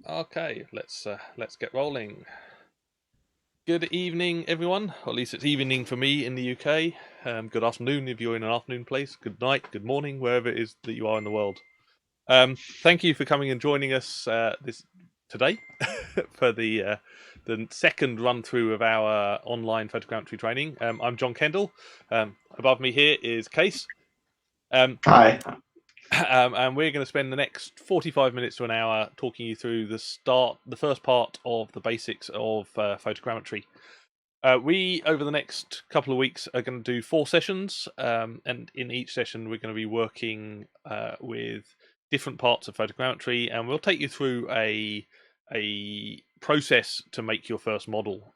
Okay, let's get rolling. Good evening, everyone. Or at least it's evening for me in the UK. Good afternoon if you're in an afternoon place. Good night, good morning, wherever it is that you are in the world. Thank you for coming and joining us this today for the second run through of our online photogrammetry training. I'm John Kendall. Above me here is Kees. Um, Hi. and we're going to spend the next 45 minutes to an hour talking you through the first part of the basics of photogrammetry. We, over the next couple of weeks, are going to do 4 sessions, and in each session, we're going to be working with different parts of photogrammetry, and we'll take you through a process to make your first model.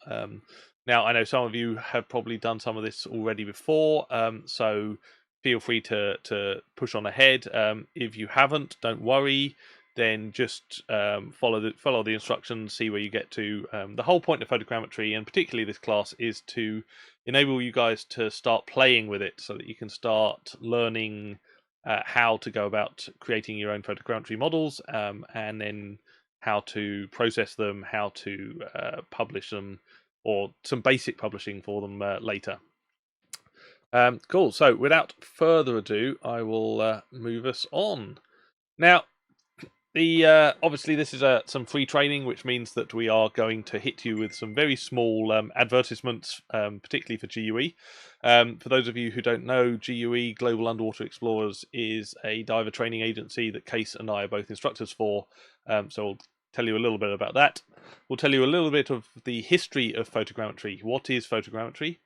Now, I know some of you have probably done some of this already before, so feel free to push on ahead. If you haven't, don't worry. Then just follow the instructions, see where you get to. The whole point of photogrammetry, and particularly this class, is to enable you guys to start playing with it, so that you can start learning how to go about creating your own photogrammetry models, and then how to process them, how to publish them, or some basic publishing for them later. Cool. So without further ado, I will move us on. Now, obviously this is some free training, which means that we are going to hit you with some very small advertisements, particularly for GUE. For those of you who don't know, GUE, Global Underwater Explorers, is a diver training agency that Kees and I are both instructors for. So we'll tell you a little bit about that. We'll tell you a little bit of the history of photogrammetry. What is photogrammetry?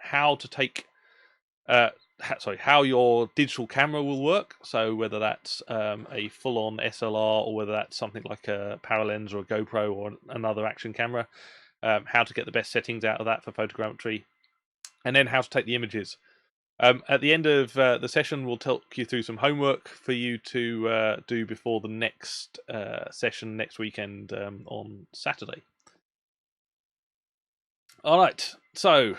How to take how your digital camera will work. So whether that's a full-on SLR or whether that's something like a Paralens or a GoPro or another action camera, how to get the best settings out of that for photogrammetry, and then how to take the images. At the end of the session, we'll talk you through some homework for you to do before the next session next weekend on Saturday. All right, so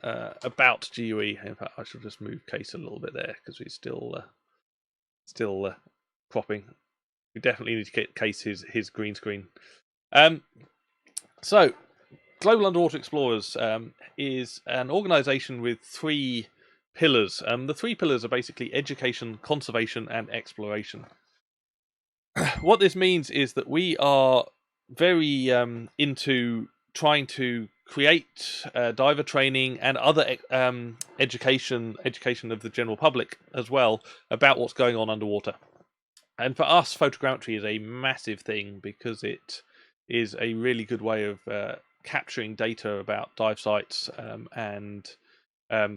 about GUE. In fact, I should just move Case a little bit there because he's still cropping. We definitely need to get Case his green screen. So, Global Underwater Explorers is an organisation with 3 pillars. The 3 pillars are basically education, conservation, and exploration. What this means is that we are very into trying to create diver training and other education of the general public as well about what's going on underwater. And for us, photogrammetry is a massive thing because it is a really good way of capturing data about dive sites and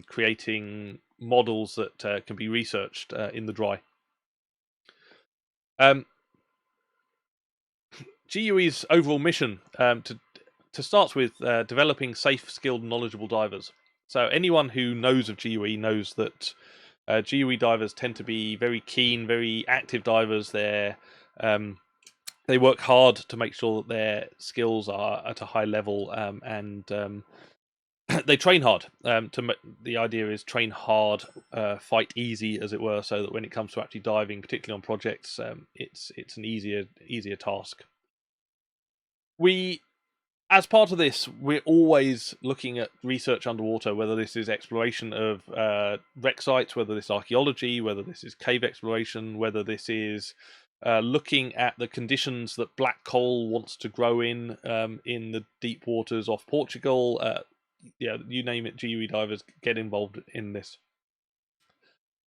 creating models that can be researched in the dry. GUE's overall mission to start with developing safe, skilled, knowledgeable divers. So anyone who knows of GUE knows that GUE divers tend to be very keen, very active divers. They work hard to make sure that their skills are at a high level, and they train hard. The idea is train hard, fight easy, as it were, so that when it comes to actually diving, particularly on projects, it's an easier task. As part of this, we're always looking at research underwater, whether this is exploration of wreck sites, whether this is archaeology, whether this is cave exploration, whether this is looking at the conditions that black coal wants to grow in the deep waters off Portugal. You name it, GUE divers get involved in this.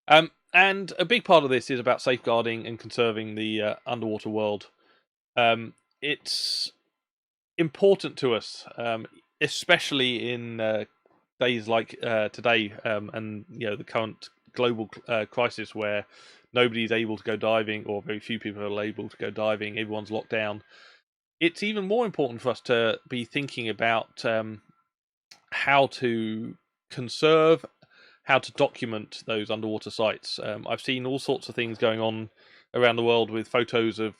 And a big part of this is about safeguarding and conserving the underwater world. It's important to us, especially in days like today, and the current global crisis where nobody's able to go diving, or very few people are able to go diving. Everyone's locked down. It's even more important for us to be thinking about how to conserve, how to document those underwater sites. I've seen all sorts of things going on around the world with photos of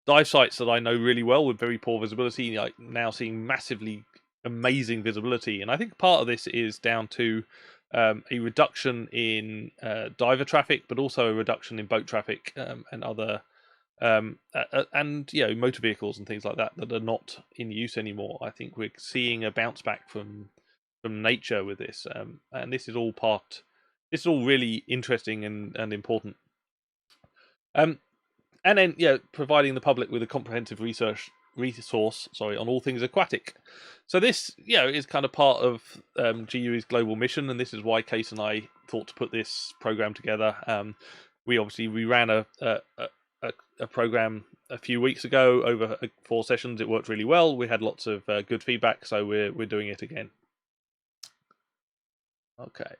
dive sites that I know really well with very poor visibility, like now seeing massively amazing visibility. And I think part of this is down to a reduction in diver traffic, but also a reduction in boat traffic and other and motor vehicles and things like that are not in use anymore. I think we're seeing a bounce back from nature with this, and this is all really interesting and important. And then providing the public with a comprehensive resource on all things aquatic. So this is kind of part of GUE's global mission, and this is why Kees and I thought to put this program together. We ran a program a few weeks ago over 4 sessions. It worked really well. We had lots of good feedback, so we're doing it again. Okay.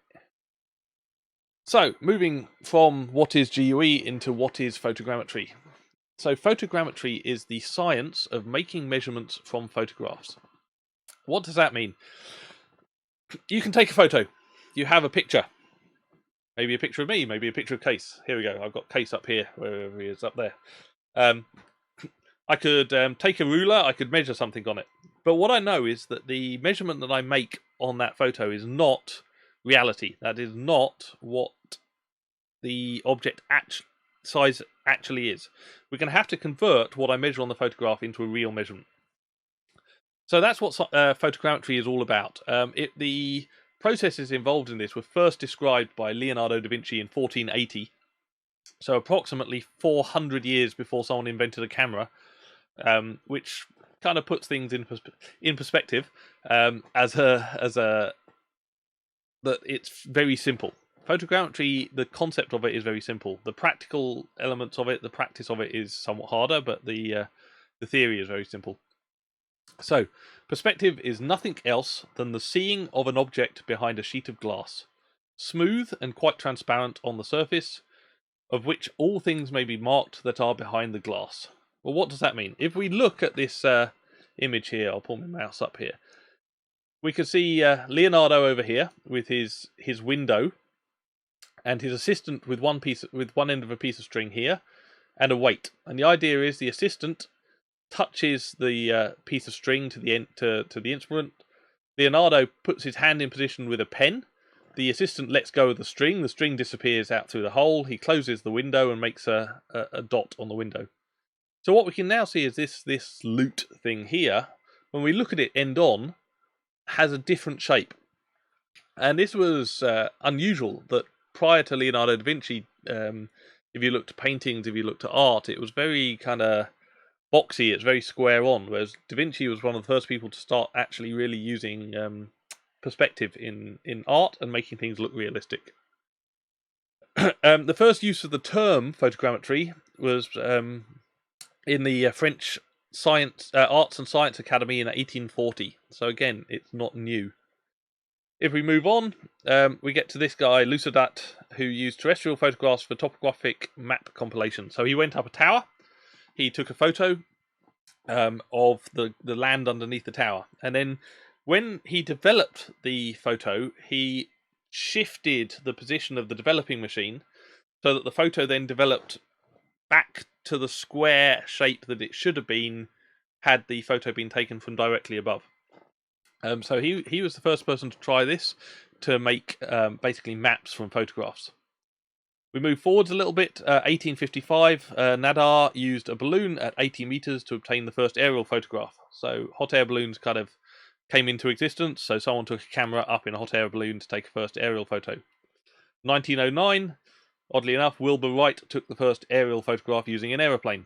So moving from what is GUE into what is photogrammetry. So photogrammetry is the science of making measurements from photographs. What does that mean? You can take a photo. You have a picture. Maybe a picture of me, maybe a picture of Kees. Here we go. I've got Kees up here, wherever he is, up there. I could take a ruler, I could measure something on it. But what I know is that the measurement that I make on that photo is not reality. That is not what the object size actually is. We're going to have to convert what I measure on the photograph into a real measurement. So that's what photogrammetry is all about. The processes involved in this were first described by Leonardo da Vinci in 1480. So approximately 400 years before someone invented a camera, which kind of puts things in perspective. That it's very simple. Photogrammetry, the concept of it is very simple. The practical elements of it, the practice of it is somewhat harder, but the theory is very simple. So, perspective is nothing else than the seeing of an object behind a sheet of glass, smooth and quite transparent on the surface, of which all things may be marked that are behind the glass. Well, what does that mean? If we look at this image here, I'll pull my mouse up here. We can see Leonardo over here with his window, and his assistant with one end of a piece of string here, and a weight. And the idea is the assistant touches the piece of string to the instrument. Leonardo puts his hand in position with a pen. The assistant lets go of the string. The string disappears out through the hole. He closes the window and makes a dot on the window. So what we can now see is this lute thing here. When we look at it end on, has a different shape. And this was unusual, that prior to Leonardo da Vinci, if you looked at paintings, if you looked at art, it was very kind of boxy, it's very square on, whereas Da Vinci was one of the first people to start actually really using perspective in art and making things look realistic. The first use of the term photogrammetry was in the French Arts and Science Academy in 1840. So again, it's not new. If we move on, we get to this guy, Lucidat, who used terrestrial photographs for topographic map compilation. So he went up a tower, he took a photo of the land underneath the tower, and then when he developed the photo, he shifted the position of the developing machine so that the photo then developed back to the square shape that it should have been had the photo been taken from directly above. So he was the first person to try this, to make basically maps from photographs. We move forwards a little bit. 1855, Nadar used a balloon at 80 meters to obtain the first aerial photograph. So hot air balloons kind of came into existence, so someone took a camera up in a hot air balloon to take a first aerial photo. 1909, oddly enough, Wilbur Wright took the first aerial photograph using an aeroplane.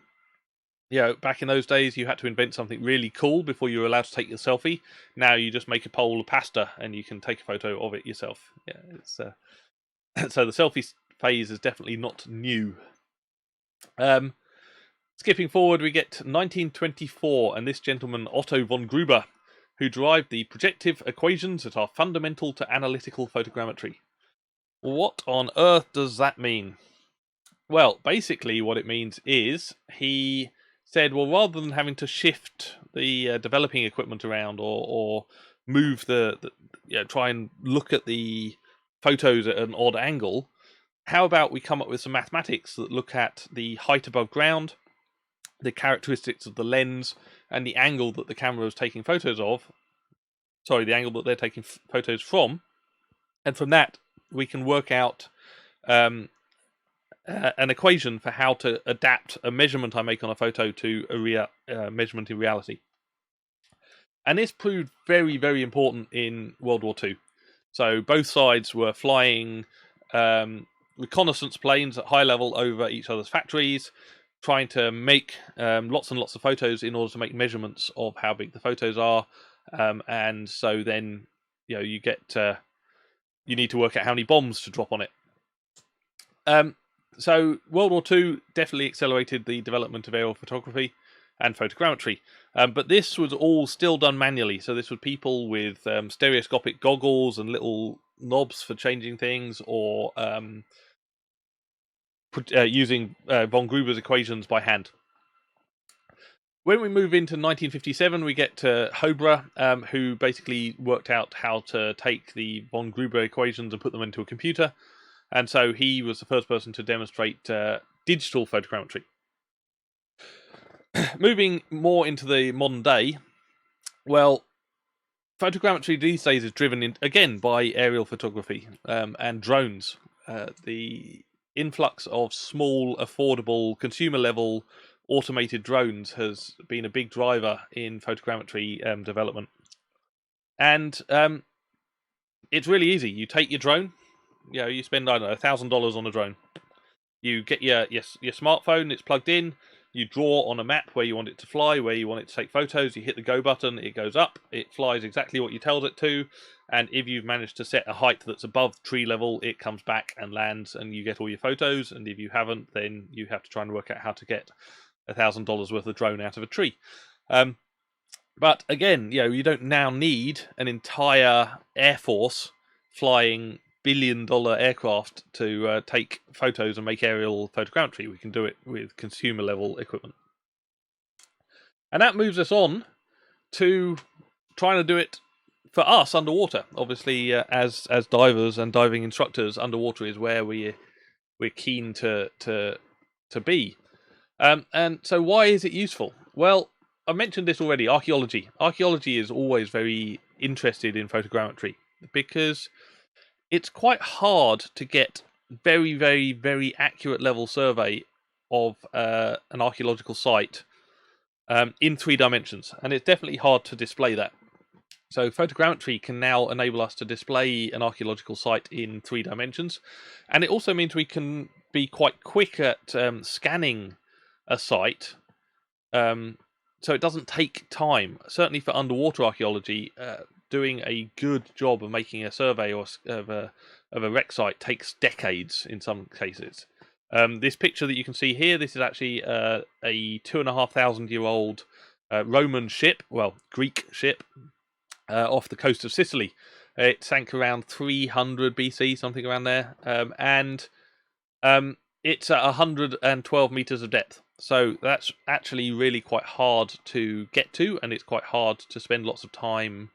Back in those days, you had to invent something really cool before you were allowed to take your selfie. Now you just make a bowl of pasta and you can take a photo of it yourself. It's so the selfie phase is definitely not new. Skipping forward, we get 1924, and this gentleman, Otto von Gruber, who derived the projective equations that are fundamental to analytical photogrammetry. What on earth does that mean? Well, basically what it means is he said, well, rather than having to shift the developing equipment around or move try and look at the photos at an odd angle, how about we come up with some mathematics that look at the height above ground, the characteristics of the lens, and the angle that the camera is taking photos of. Sorry, the angle that they're taking photos from. And from that, we can work out an equation for how to adapt a measurement I make on a photo to a measurement in reality. And this proved very, very important in World War II. So both sides were flying reconnaissance planes at high level over each other's factories, trying to make lots and lots of photos in order to make measurements of how big the photos are. And so then, you get you need to work out how many bombs to drop on it. So World War II definitely accelerated the development of aerial photography and photogrammetry. But this was all still done manually. So this was people with stereoscopic goggles and little knobs for changing things, or using von Gruber's equations by hand. When we move into 1957, we get to Hobra, who basically worked out how to take the von Gruber equations and put them into a computer. And so he was the first person to demonstrate digital photogrammetry. Moving more into the modern day, well, photogrammetry these days is driven again by aerial photography and drones. The influx of small, affordable, consumer-level automated drones has been a big driver in photogrammetry development. And it's really easy. You take your drone, you spend, I don't know, $1,000 on a drone. You get your smartphone, it's plugged in, you draw on a map where you want it to fly, where you want it to take photos, you hit the go button, it goes up, it flies exactly what you tell it to, and if you've managed to set a height that's above tree level, it comes back and lands and you get all your photos, and if you haven't, then you have to try and work out how to get $1,000 worth of drone out of a tree. But again, you don't now need an entire air force flying billion-dollar aircraft to take photos and make aerial photogrammetry. We can do it with consumer-level equipment. And that moves us on to trying to do it for us underwater. Obviously, as divers and diving instructors, underwater is where we're keen to be. And so why is it useful? Well, I mentioned this already, archaeology. Archaeology is always very interested in photogrammetry because it's quite hard to get very, very, very accurate level survey of an archaeological site in 3 dimensions, and it's definitely hard to display that. So photogrammetry can now enable us to display an archaeological site in 3 dimensions, and it also means we can be quite quick at scanning a site, so it doesn't take time. Certainly for underwater archaeology, doing a good job of making a survey of a wreck site takes decades in some cases. This picture that you can see here, this is actually a 2,500-year-old Roman ship, well, Greek ship, off the coast of Sicily. It sank around 300 BC, something around there, and it's at 112 meters of depth. So that's actually really quite hard to get to, and it's quite hard to spend lots of time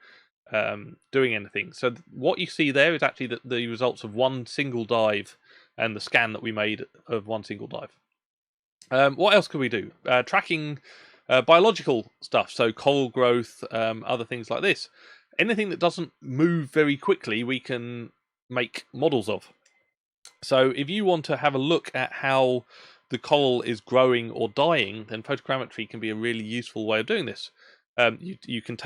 doing anything. So what you see there is actually the results of one single dive and the scan that we made of one single dive. What else could we do? Tracking biological stuff, so coral growth, other things like this. Anything that doesn't move very quickly, we can make models of. So if you want to have a look at how the coral is growing or dying, then photogrammetry can be a really useful way of doing this. You can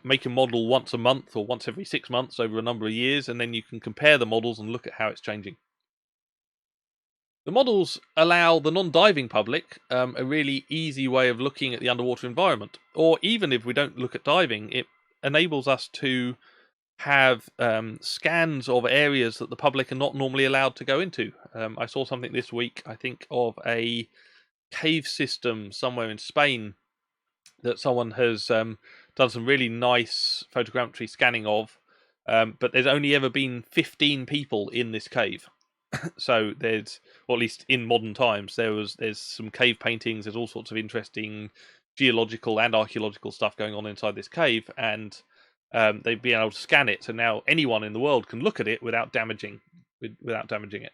make a model once a month or once every 6 months over a number of years, and then you can compare the models and look at how it's changing. The models allow the non-diving public a really easy way of looking at the underwater environment. Or even if we don't look at diving, it enables us to have scans of areas that the public are not normally allowed to go into. I saw something this week, I think, of a cave system somewhere in Spain that someone has done some really nice photogrammetry scanning of, but there's only ever been 15 people in this cave. So there's, or at least in modern times, there's some cave paintings, there's all sorts of interesting geological and archaeological stuff going on inside this cave, and they've been able to scan it, so now anyone in the world can look at it without damaging it.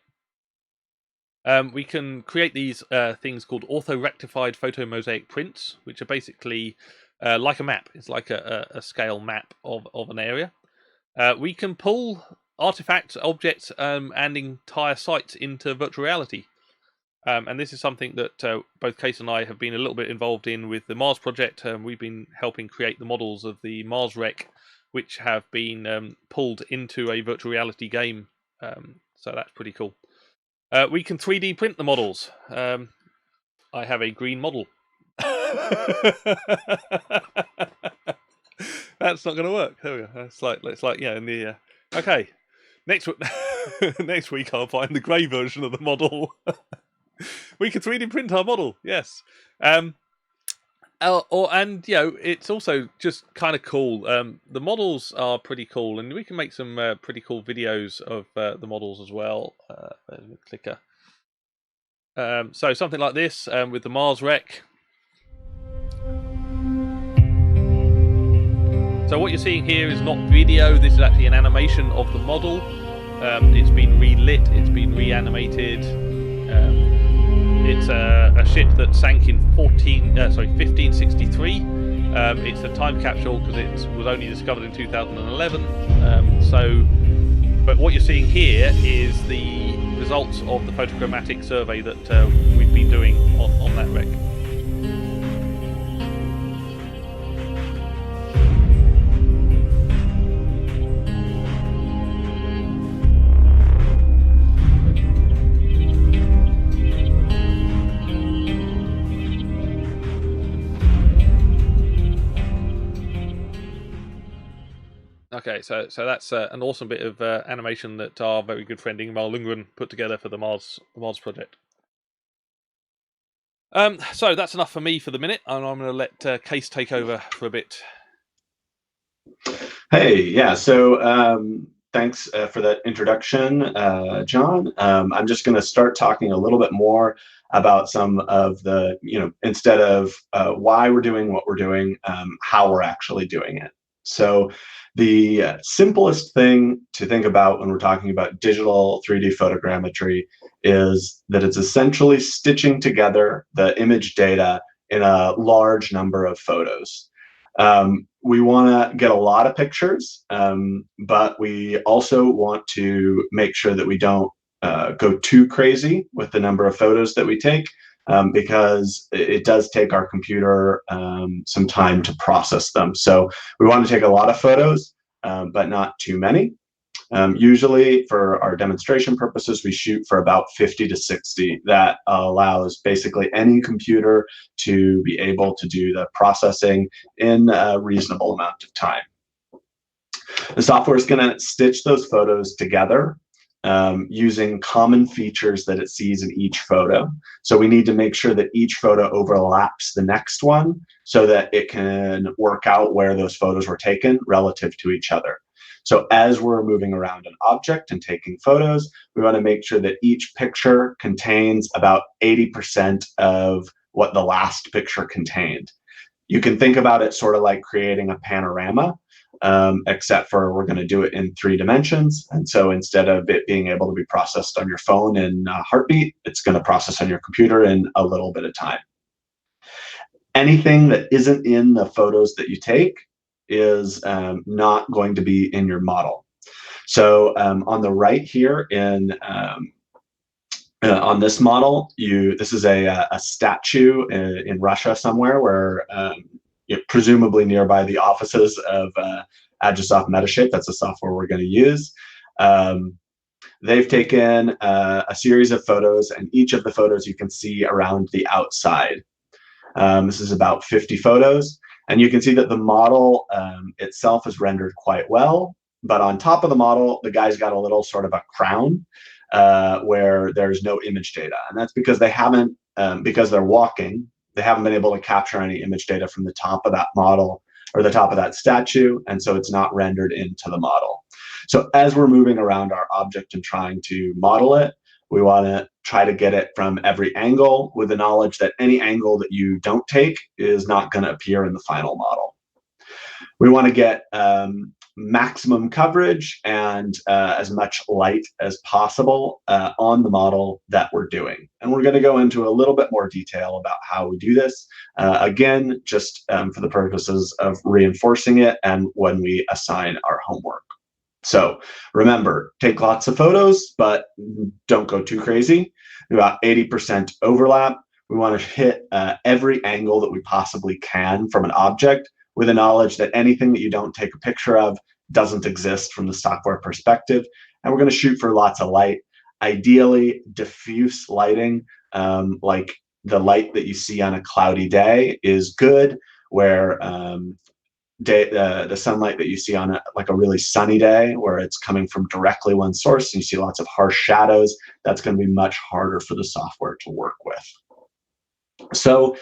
We can create these things called orthorectified photomosaic prints, which are basically like a map. It's like a scale map of an area. We can pull artifacts, objects, and entire sites into virtual reality. And this is something that both Kees and I have been a little bit involved in with the Mars project. We've been helping create the models of the Mars wreck, which have been pulled into a virtual reality game. So that's pretty cool. We can 3D print the models. I have a green model. That's not going to work. There we go. It's like in the okay. Next week I'll find the grey version of the model. We can 3D print our model. Yes. It's also just kind of cool. The models are pretty cool, and we can make some pretty cool videos of the models as well. Clicker. So something like this with the Mars wreck. So what you're seeing here is not video. This is actually an animation of the model. It's been relit. It's been reanimated. It's a ship that sank in 1563. It's a time capsule because it was only discovered in 2011. But what you're seeing here is the results of the photogrammetric survey that we've been doing on that wreck. Okay, so that's an awesome bit of animation that our very good friend Ingmar Lundgren put together for the Mars project. So that's enough for me for the minute, and I'm going to let Kees take over for a bit. Hey, yeah. So thanks for that introduction, John. I'm just going to start talking a little bit more about some of the, instead of why we're doing what we're doing, how we're actually doing it. So the simplest thing to think about when we're talking about digital 3D photogrammetry is that it's essentially stitching together the image data in a large number of photos. We want to get a lot of pictures, but we also want to make sure that we don't go too crazy with the number of photos that we take, because it does take our computer some time to process them. So we want to take a lot of photos, but not too many. Usually for our demonstration purposes, we shoot for about 50 to 60. That allows basically any computer to be able to do the processing in a reasonable amount of time. The software is going to stitch those photos together using common features that it sees in each photo. So we need to make sure that each photo overlaps the next one so that it can work out where those photos were taken relative to each other. So as we're moving around an object and taking photos, we want to make sure that each picture contains about 80% of what the last picture contained. You can think about it sort of like creating a panorama, except for we're going to do it in 3 dimensions. And so instead of it being able to be processed on your phone in a heartbeat, it's going to process on your computer in a little bit of time. Anything that isn't in the photos that you take is not going to be in your model. So on the right here on this model, this is a statue in Russia somewhere where presumably nearby the offices of Agisoft Metashape. That's the software we're going to use. They've taken a series of photos, and each of the photos you can see around the outside. This is about 50 photos. And you can see that the model itself is rendered quite well, but on top of the model, the guy's got a little sort of a crown where there's no image data. And that's because they haven't, because they're walking, they haven't been able to capture any image data from the top of that model or the top of that statue, and so it's not rendered into the model. So as we're moving around our object and trying to model it, we want to try to get it from every angle with the knowledge that any angle that you don't take is not going to appear in the final model. We want to get maximum coverage and as much light as possible on the model that we're doing. And we're going to go into a little bit more detail about how we do this. Again, just for the purposes of reinforcing it and when we assign our homework. So remember, take lots of photos, but don't go too crazy. About 80% overlap. We want to hit every angle that we possibly can from an object, with the knowledge that anything that you don't take a picture of doesn't exist from the software perspective. And we're going to shoot for lots of light. Ideally, diffuse lighting, like the light that you see on a cloudy day, is good, where the sunlight that you see on like a really sunny day, where it's coming from directly one source and you see lots of harsh shadows, that's going to be much harder for the software to work with. So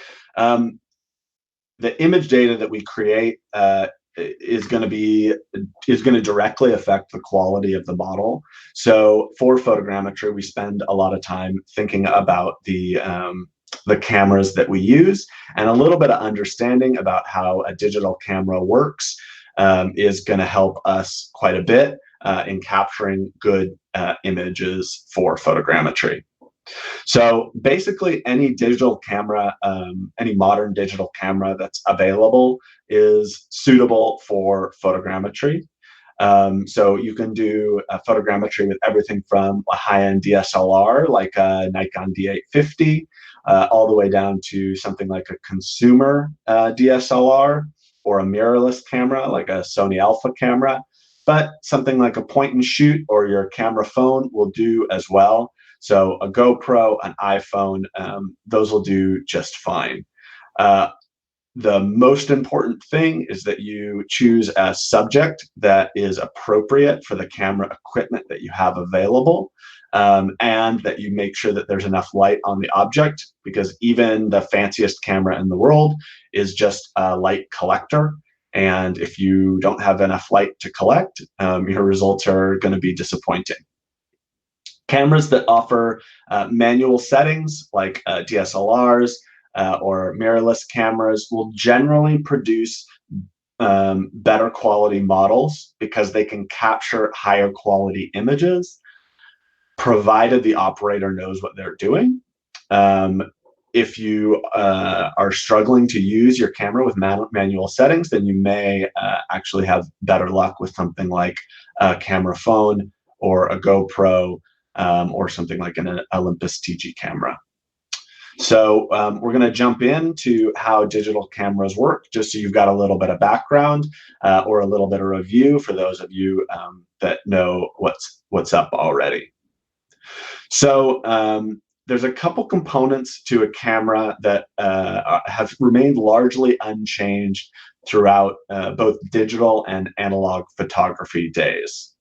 the image data that we create is going to directly affect the quality of the model. So for photogrammetry, we spend a lot of time thinking about the cameras that we use, and a little bit of understanding about how a digital camera works is going to help us quite a bit in capturing good images for photogrammetry. So basically, any digital camera, any modern digital camera that's available is suitable for photogrammetry. So you can do photogrammetry with everything from a high-end DSLR like a Nikon D850, all the way down to something like a consumer DSLR, or a mirrorless camera like a Sony Alpha camera. But something like a point and shoot or your camera phone will do as well. So a GoPro, an iPhone, those will do just fine. The most important thing is that you choose a subject that is appropriate for the camera equipment that you have available, and that you make sure that there's enough light on the object, because even the fanciest camera in the world is just a light collector. And if you don't have enough light to collect, your results are going to be disappointing. Cameras that offer manual settings like DSLRs or mirrorless cameras will generally produce better quality models, because they can capture higher quality images, provided the operator knows what they're doing. If you are struggling to use your camera with manual settings, then you may actually have better luck with something like a camera phone or a GoPro, or something like an Olympus TG camera. So we're going to jump into how digital cameras work, just so you've got a little bit of background or a little bit of review for those of you that know what's up already. So there's a couple components to a camera that have remained largely unchanged throughout both digital and analog photography days.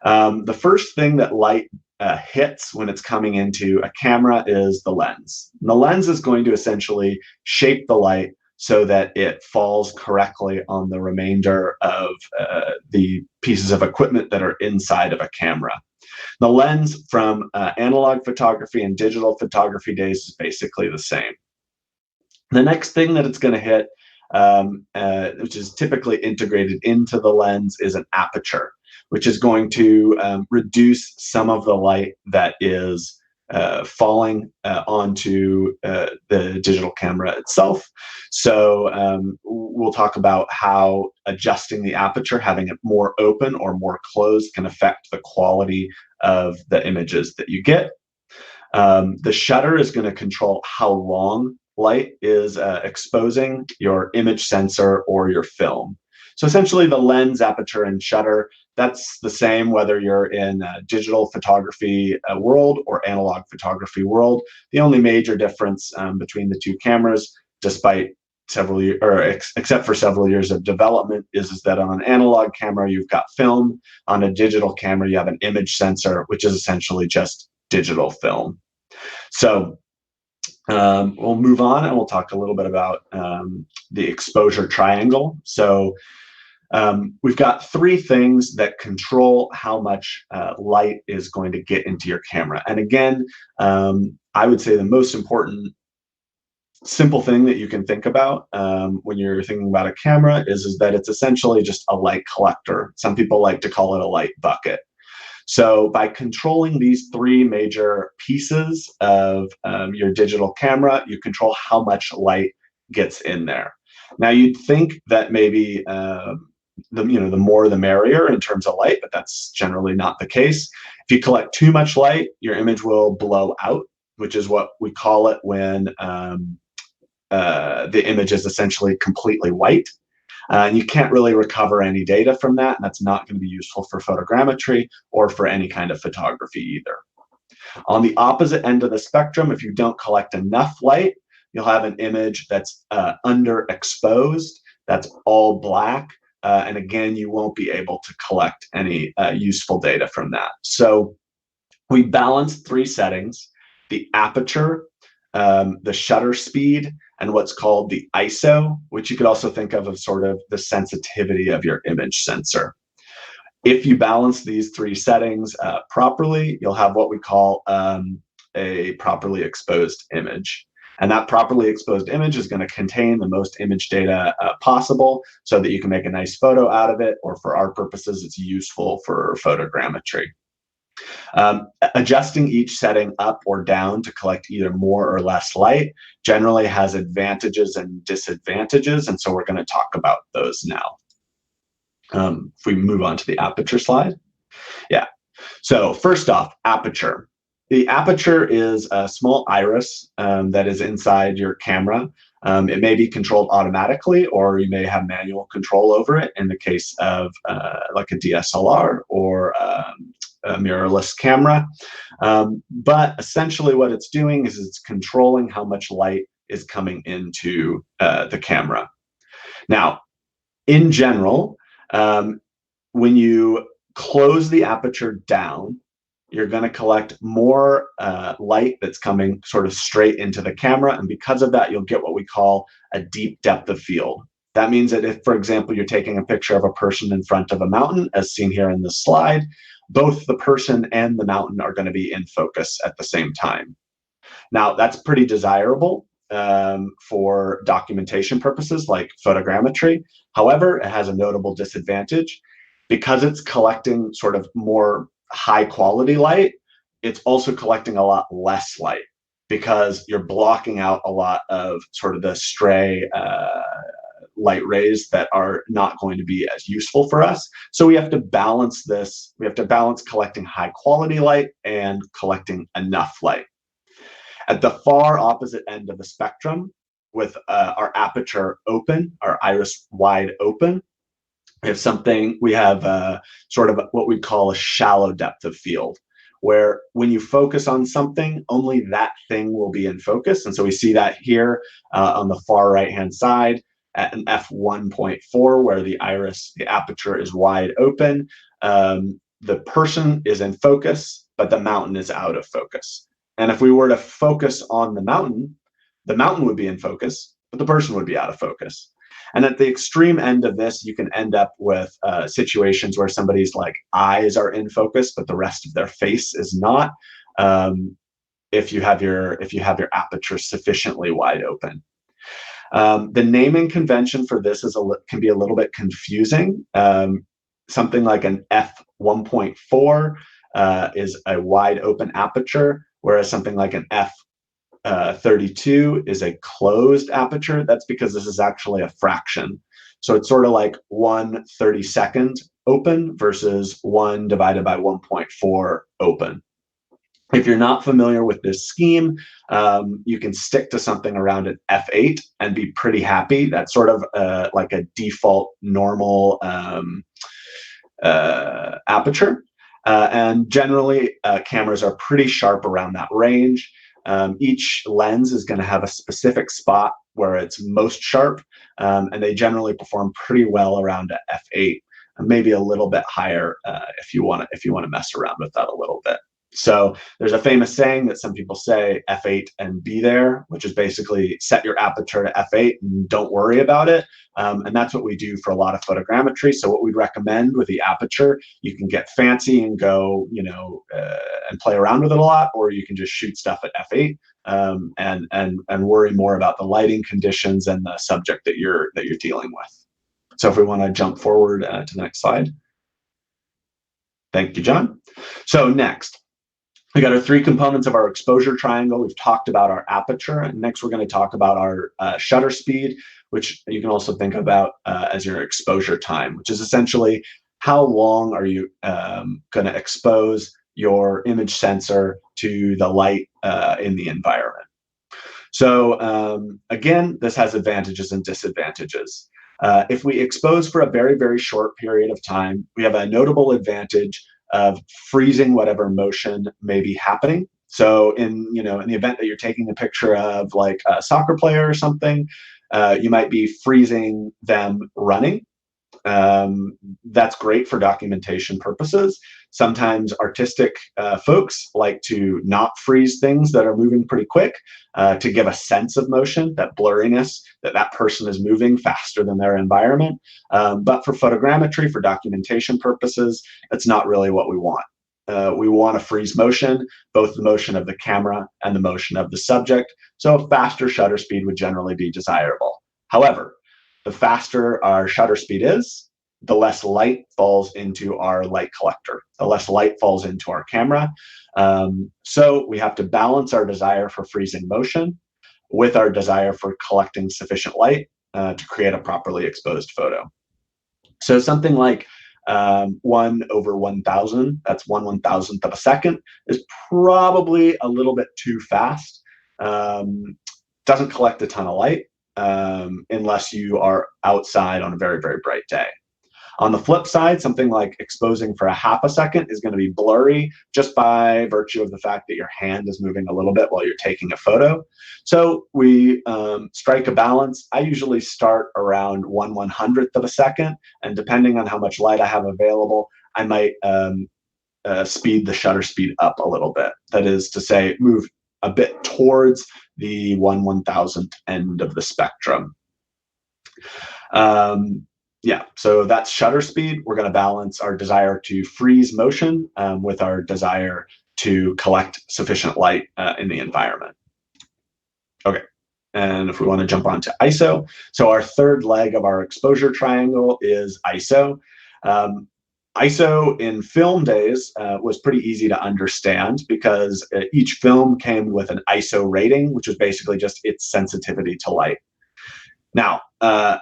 The first thing that light hits when it's coming into a camera is the lens. And the lens is going to essentially shape the light so that it falls correctly on the remainder of the pieces of equipment that are inside of a camera. The lens from analog photography and digital photography days is basically the same. The next thing that it's going to hit, which is typically integrated into the lens, is an aperture, which is going to reduce some of the light that is falling onto the digital camera itself. So we'll talk about how adjusting the aperture, having it more open or more closed, can affect the quality of the images that you get. The shutter is going to control how long light is exposing your image sensor or your film. So essentially, the lens, aperture, and shutter, that's the same whether you're in a digital photography world or analog photography world. The only major difference between the two cameras, despite several years, or except for several years of development, is that on an analog camera you've got film. On a digital camera you have an image sensor, which is essentially just digital film. So we'll move on and we'll talk a little bit about the exposure triangle. So we've got three things that control how much light is going to get into your camera. And again, I would say the most important simple thing that you can think about when you're thinking about a camera is that it's essentially just a light collector. Some people like to call it a light bucket. So by controlling these three major pieces of your digital camera, you control how much light gets in there. Now, you'd think that maybe the more the merrier in terms of light, but that's generally not the case. If you collect too much light, your image will blow out, which is what we call it when the image is essentially completely white. And you can't really recover any data from that, and that's not going to be useful for photogrammetry or for any kind of photography either. On the opposite end of the spectrum, if you don't collect enough light, you'll have an image that's underexposed, that's all black, and again, you won't be able to collect any useful data from that. So we balanced 3 settings: the aperture, the shutter speed, and what's called the ISO, which you could also think of as sort of the sensitivity of your image sensor. If you balance these 3 settings properly, you'll have what we call a properly exposed image. And that properly exposed image is going to contain the most image data possible so that you can make a nice photo out of it, or for our purposes, it's useful for photogrammetry. Adjusting each setting up or down to collect either more or less light generally has advantages and disadvantages, and so we're going to talk about those now. If we move on to the aperture slide. Yeah. So first off, aperture. The aperture is a small iris that is inside your camera. It may be controlled automatically, or you may have manual control over it in the case of like a DSLR or a mirrorless camera. But essentially what it's doing is it's controlling how much light is coming into the camera. Now, in general, when you close the aperture down, you're going to collect more light that's coming sort of straight into the camera. And because of that, you'll get what we call a deep depth of field. That means that if, for example, you're taking a picture of a person in front of a mountain, as seen here in this slide, both the person and the mountain are going to be in focus at the same time. Now, that's pretty desirable for documentation purposes like photogrammetry. However, it has a notable disadvantage. Because it's collecting sort of more high quality light, it's also collecting a lot less light because you're blocking out a lot of sort of the stray light rays that are not going to be as useful for us. So we have to balance this. We have to balance collecting high quality light and collecting enough light. At the far opposite end of the spectrum, with our aperture open, our iris wide open, we have sort of what we call a shallow depth of field, where when you focus on something, only that thing will be in focus. And so we see that here on the far right-hand side at an f1.4, where the aperture is wide open. The person is in focus, but the mountain is out of focus. And if we were to focus on the mountain would be in focus, but the person would be out of focus. And at the extreme end of this, you can end up with situations where somebody's like eyes are in focus, but the rest of their face is not. If you have your aperture sufficiently wide open. The naming convention for this can be a little bit confusing. Something like an f1.4 is a wide open aperture, whereas something like an f32 is a closed aperture. That's because this is actually a fraction. So it's sort of like 1/32 open versus 1 divided by 1.4 open. If you're not familiar with this scheme, you can stick to something around an f8 and be pretty happy. That's sort of like a default normal aperture. And generally, cameras are pretty sharp around that range. Each lens is going to have a specific spot where it's most sharp, and they generally perform pretty well around a f8, and maybe a little bit higher if you want to mess around with that a little bit. So there's a famous saying that some people say f8 and be there, which is basically set your aperture to f8 and don't worry about it. And that's what we do for a lot of photogrammetry. So what we'd recommend with the aperture, you can get fancy and go, and play around with it a lot, or you can just shoot stuff at f8 and worry more about the lighting conditions and the subject that you're dealing with. So if we want to jump forward to the next slide. Thank you, John. So next. We got our three components of our exposure triangle. We've talked about our aperture, and next we're going to talk about our shutter speed, which you can also think about as your exposure time, which is essentially how long are you going to expose your image sensor to the light in the environment. So again, this has advantages and disadvantages. If we expose for a very, very short period of time, we have a notable advantage of freezing whatever motion may be happening. So in the event that you're taking a picture of like a soccer player or something, you might be freezing them running. That's great for documentation purposes. Sometimes artistic folks like to not freeze things that are moving pretty quick to give a sense of motion, that blurriness, that person is moving faster than their environment. But for photogrammetry, for documentation purposes, that's not really what we want. We want to freeze motion, both the motion of the camera and the motion of the subject. So a faster shutter speed would generally be desirable. However, the faster our shutter speed is, the less light falls into our light collector, the less light falls into our camera. So we have to balance our desire for freezing motion with our desire for collecting sufficient light to create a properly exposed photo. So something like 1/1000, that's 1/1000th of a second, is probably a little bit too fast. Doesn't collect a ton of light. Unless you are outside on a very, very bright day. On the flip side, something like exposing for a half a second is going to be blurry just by virtue of the fact that your hand is moving a little bit while you're taking a photo. So we strike a balance. I usually start around 1/100th of a second, and depending on how much light I have available, I might speed the shutter speed up a little bit. That is to say, move a bit towards the 1/1000th end of the spectrum. Yeah, so that's shutter speed. We're going to balance our desire to freeze motion with our desire to collect sufficient light in the environment. Okay, and if we want to jump on to ISO, so our third leg of our exposure triangle is ISO. ISO in film days was pretty easy to understand because each film came with an ISO rating, which was basically just its sensitivity to light. Now,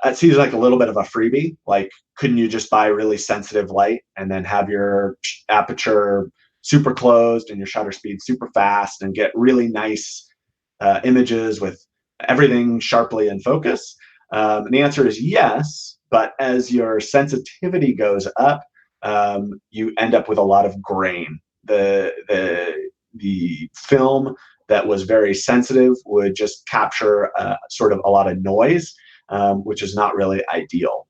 it seems like a little bit of a freebie. Like, couldn't you just buy really sensitive light and then have your aperture super closed and your shutter speed super fast and get really nice images with everything sharply in focus? And the answer is yes, but as your sensitivity goes up, you end up with a lot of grain. The film that was very sensitive would just capture sort of a lot of noise, which is not really ideal.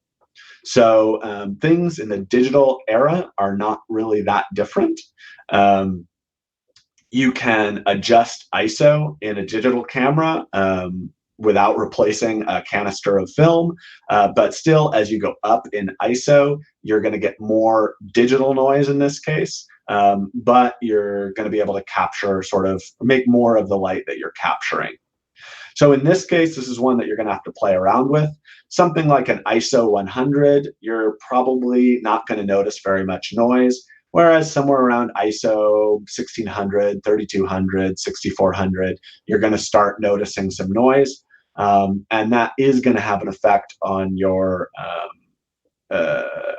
So things in the digital era are not really that different. You can adjust ISO in a digital camera without replacing a canister of film, but still, as you go up in ISO, you're going to get more digital noise in this case, but you're going to be able to capture make more of the light that you're capturing. So in this case, this is one that you're going to have to play around with. Something like an ISO 100, you're probably not going to notice very much noise, whereas somewhere around ISO 1600, 3200, 6400, you're going to start noticing some noise, and that is going to have an effect on your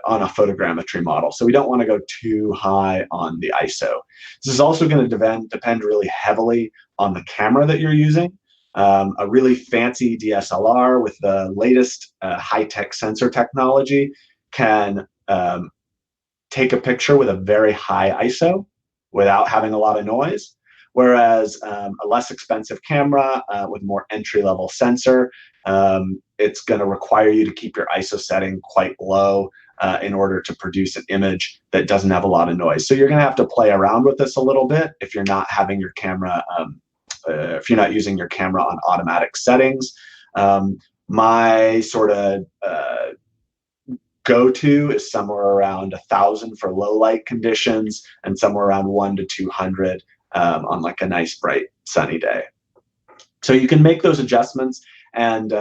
on a photogrammetry model. So we don't want to go too high on the ISO. This is also going to depend really heavily on the camera that you're using. A really fancy DSLR with the latest high-tech sensor technology can take a picture with a very high ISO without having a lot of noise, whereas a less expensive camera with more entry-level sensor, it's going to require you to keep your ISO setting quite low in order to produce an image that doesn't have a lot of noise. So you're going to have to play around with this a little bit if you're not having your camera if you're not using your camera on automatic settings. My sort of go-to is somewhere around 1,000 for low light conditions and somewhere around 1 to 200 on like a nice bright sunny day. So you can make those adjustments, and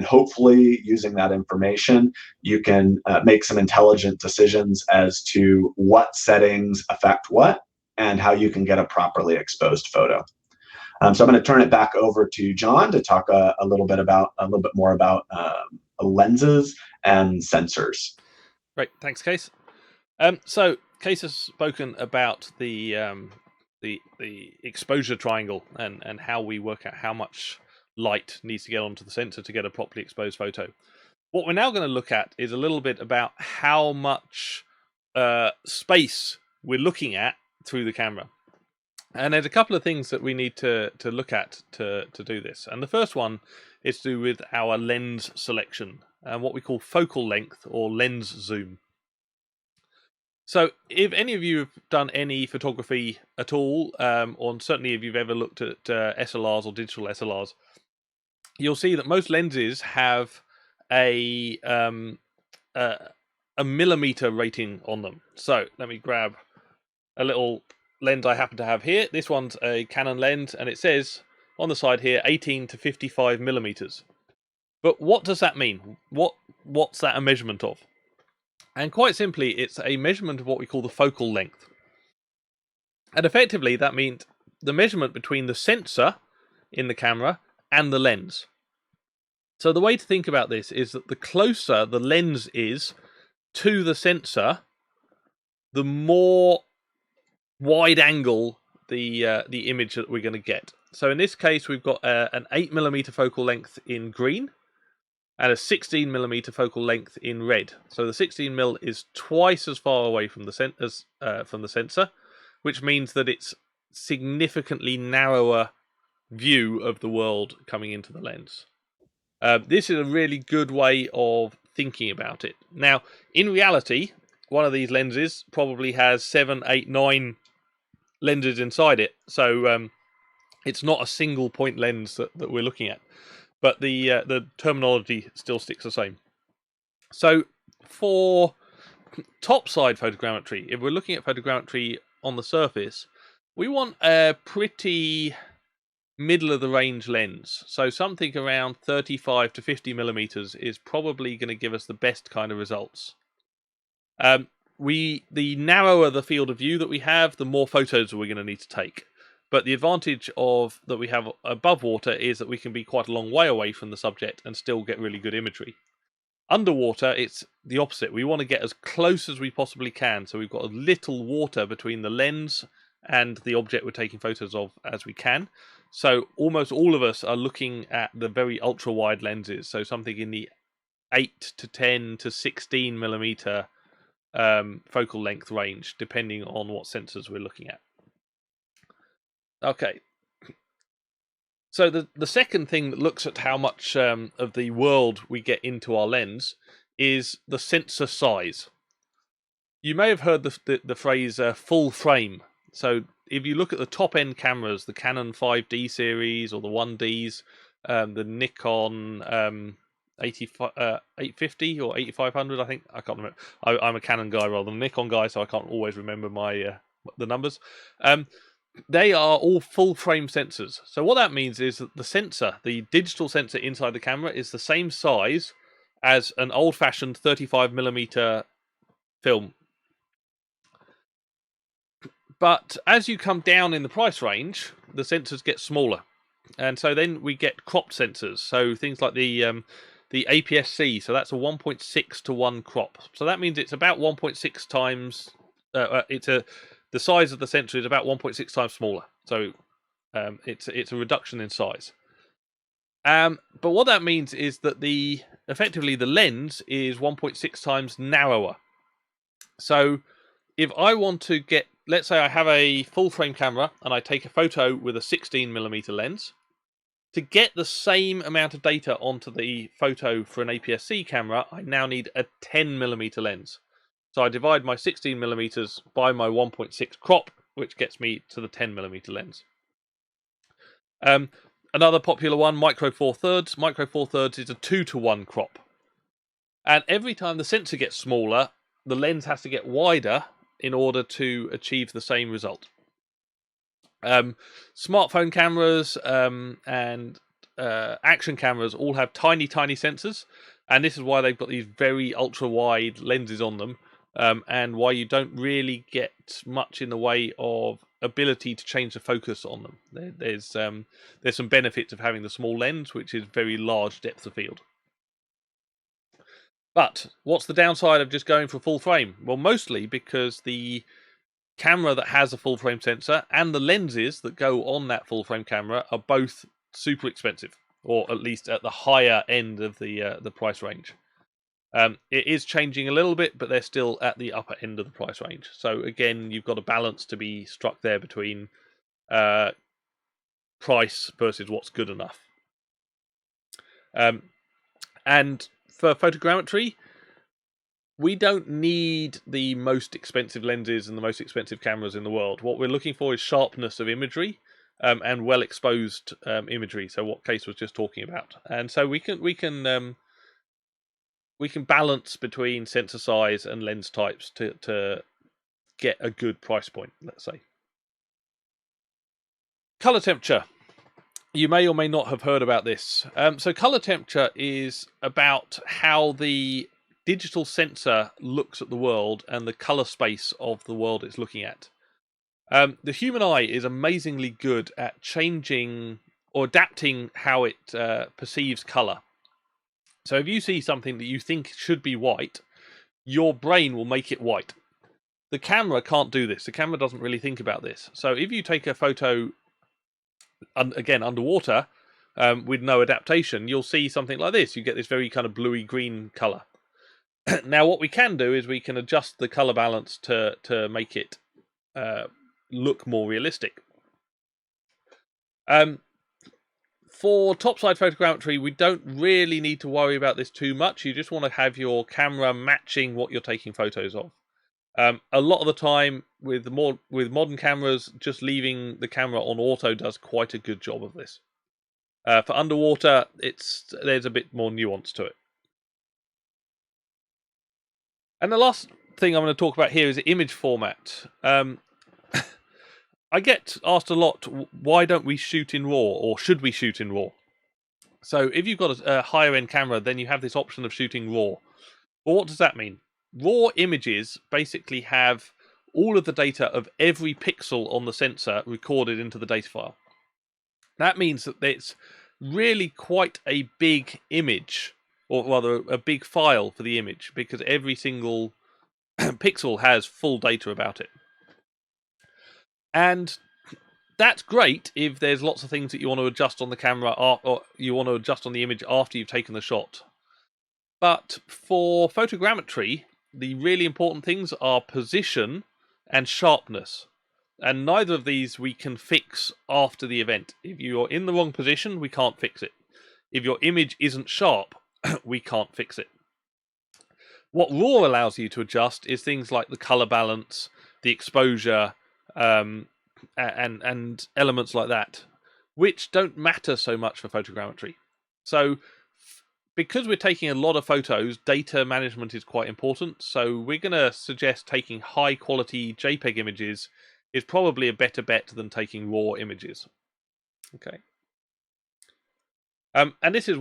hopefully using that information, you can make some intelligent decisions as to what settings affect what, and how you can get a properly exposed photo. So I'm going to turn it back over to John to talk a little bit more about lenses and sensors. Great, thanks, Kees. So Kees has spoken about the exposure triangle and how we work out how much light needs to get onto the sensor to get a properly exposed photo. What we're now going to look at is a little bit about how much space we're looking at through the camera. And there's a couple of things that we need to look at to do this. And the first one is to do with our lens selection and what we call focal length or lens zoom. So if any of you have done any photography at all, or certainly if you've ever looked at SLRs or digital SLRs, you'll see that most lenses have a millimeter rating on them. So let me grab a little lens I happen to have here. This one's a Canon lens, and it says on the side here 18 to 55 millimeters. But what does that mean? What's that a measurement of? And quite simply, it's a measurement of what we call the focal length. And effectively, that means the measurement between the sensor in the camera and the lens. So the way to think about this is that the closer the lens is to the sensor, the more wide angle the image that we're going to get. So in this case, we've got an 8mm focal length in green and a 16mm focal length in red. So the 16mm is twice as far away from the sensor, which means that it's significantly narrower view of the world coming into the lens. This is a really good way of thinking about it. Now, in reality, one of these lenses probably has 7, 8, 9 lenses inside it. So it's not a single point lens that we're looking at. But the terminology still sticks the same. So for topside photogrammetry, if we're looking at photogrammetry on the surface, we want a pretty middle of the range lens. So something around 35 to 50 millimeters is probably going to give us the best kind of results. The narrower the field of view that we have, the more photos we're going to need to take. But the advantage of that we have above water is that we can be quite a long way away from the subject and still get really good imagery. Underwater, it's the opposite. We want to get as close as we possibly can, so we've got a little water between the lens and the object we're taking photos of as we can. So almost all of us are looking at the very ultra wide lenses, so something in the 8 to 10 to 16 millimeter focal length range, depending on what sensors we're looking at. Okay. So the second thing that looks at how much of the world we get into our lens is the sensor size. You may have heard the phrase full frame. So if you look at the top end cameras, the Canon 5D series or the 1Ds, the Nikon 850 or 8500, I think, I can't remember. I'm a Canon guy rather than a Nikon guy, so I can't always remember the numbers. They are all full frame sensors. So what that means is that the sensor, the digital sensor inside the camera, is the same size as an old-fashioned 35mm film. But as you come down in the price range, the sensors get smaller. And so then we get cropped sensors. So things like the APS-C, so that's a 1.6 to 1 crop. So that means it's about 1.6 times... the size of the sensor is about 1.6 times smaller, so it's a reduction in size. But what that means is that effectively the lens is 1.6 times narrower. So if I want to get, let's say I have a full frame camera and I take a photo with a 16mm lens, to get the same amount of data onto the photo for an APS-C camera, I now need a 10mm lens. So I divide my 16mm by my 1.6 crop, which gets me to the 10mm lens. Another popular one, Micro Four Thirds. Micro Four Thirds is a 2 to 1 crop. And every time the sensor gets smaller, the lens has to get wider in order to achieve the same result. Smartphone cameras and action cameras all have tiny, tiny sensors. And this is why they've got these very ultra-wide lenses on them, and why you don't really get much in the way of ability to change the focus on them. There's some benefits of having the small lens, which is very large depth of field. But what's the downside of just going for full frame? Well, mostly because the camera that has a full frame sensor and the lenses that go on that full frame camera are both super expensive, or at least at the higher end of the price range. It is changing a little bit, but they're still at the upper end of the price range. So again, you've got a balance to be struck there between price versus what's good enough. And for photogrammetry, we don't need the most expensive lenses and the most expensive cameras in the world. What we're looking for is sharpness of imagery and well exposed imagery. So what Kees was just talking about, and so we can balance between sensor size and lens types to get a good price point, let's say. Color temperature. You may or may not have heard about this. So color temperature is about how the digital sensor looks at the world and the color space of the world it's looking at. The human eye is amazingly good at changing or adapting how it perceives color. So if you see something that you think should be white, your brain will make it white. The camera can't do this. The camera doesn't really think about this. So if you take a photo, again, underwater, with no adaptation, you'll see something like this. You get this very kind of bluey green color. Now, what we can do is we can adjust the color balance to make it look more realistic. For topside photogrammetry, we don't really need to worry about this too much. You just want to have your camera matching what you're taking photos of. A lot of the time, with modern cameras, just leaving the camera on auto does quite a good job of this. For underwater, there's a bit more nuance to it. And the last thing I'm going to talk about here is image format. I get asked a lot, why don't we shoot in RAW, or should we shoot in RAW? So if you've got a higher end camera, then you have this option of shooting RAW. Well, what does that mean? RAW images basically have all of the data of every pixel on the sensor recorded into the data file. That means that it's really quite a big image, or rather a big file for the image, because every single pixel has full data about it. And that's great if there's lots of things that you want to adjust on the camera, or you want to adjust on the image after you've taken the shot. But for photogrammetry, the really important things are position and sharpness. And neither of these we can fix after the event. If you're in the wrong position, we can't fix it. If your image isn't sharp, we can't fix it. What RAW allows you to adjust is things like the color balance, the exposure, and elements like that, which don't matter so much for photogrammetry. So because we're taking a lot of photos, data management is quite important. So we're going to suggest taking high quality JPEG images is probably a better bet than taking RAW images. Okay. And this is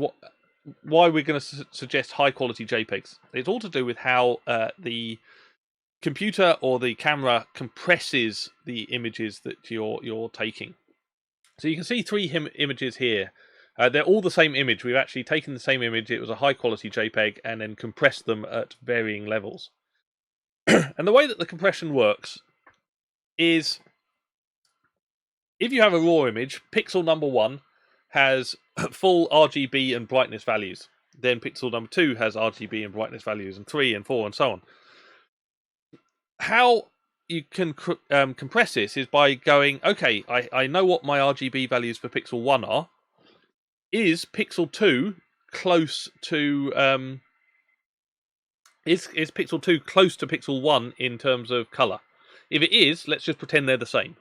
why we're going to suggest high quality JPEGs. It's all to do with how the computer or the camera compresses the images that you're taking. So you can see three images here. They're all the same image. We've actually taken the same image. It was a high quality JPEG and then compressed them at varying levels. And the way that the compression works is, if you have a raw image, pixel number 1 has full RGB and brightness values. Then pixel number 2 has RGB and brightness values, and 3 and 4 and so on. How you can compress this is by going, okay, I know what my RGB values for pixel 1 are. Is pixel 2 close to is pixel 2 close to pixel 1 in terms of color? If it is, let's just pretend they're the same.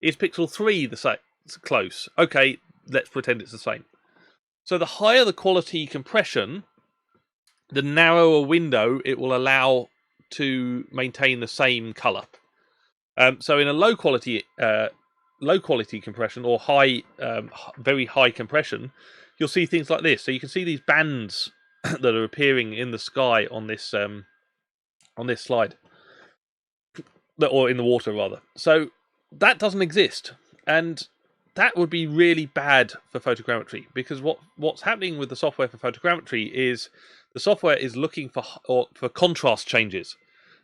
Is pixel 3 the same close? Okay, let's pretend it's the same. So the higher the quality compression, the narrower window it will allow to maintain the same color. So in a low quality compression or very high compression, you'll see things like this. So you can see these bands that are appearing in the sky on this on this slide, or in the water rather. So that doesn't exist, and that would be really bad for photogrammetry, because what's happening with the software for photogrammetry is the software is looking for contrast changes.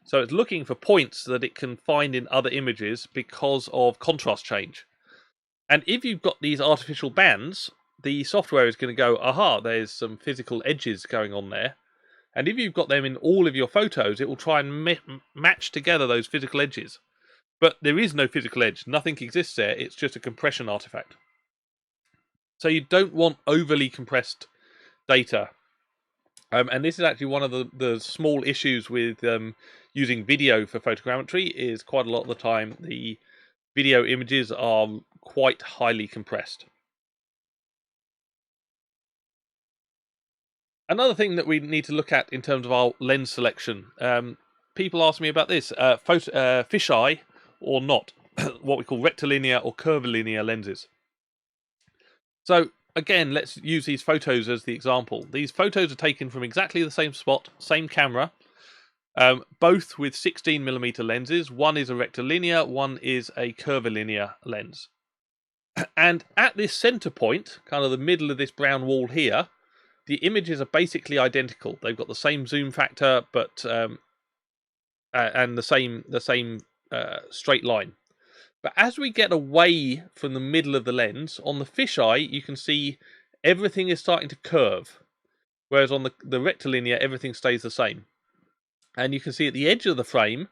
So it's looking for points that it can find in other images because of contrast change. And if you've got these artificial bands, the software is going to go, aha, there's some physical edges going on there. And if you've got them in all of your photos, it will try and match together those physical edges. But there is no physical edge. Nothing exists there. It's just a compression artifact. So you don't want overly compressed data. And this is actually one of the small issues with using video for photogrammetry, is quite a lot of the time the video images are quite highly compressed. Another thing that we need to look at in terms of our lens selection, people ask me about this, fisheye or not, what we call rectilinear or curvilinear lenses. So again, let's use these photos as the example. These photos are taken from exactly the same spot, same camera, both with 16mm lenses. One is a rectilinear, one is a curvilinear lens. And at this center point, kind of the middle of this brown wall here, the images are basically identical. They've got the same zoom factor, but and the same straight line. But as we get away from the middle of the lens, on the fisheye, you can see everything is starting to curve, whereas on the rectilinear, everything stays the same. And you can see at the edge of the frame,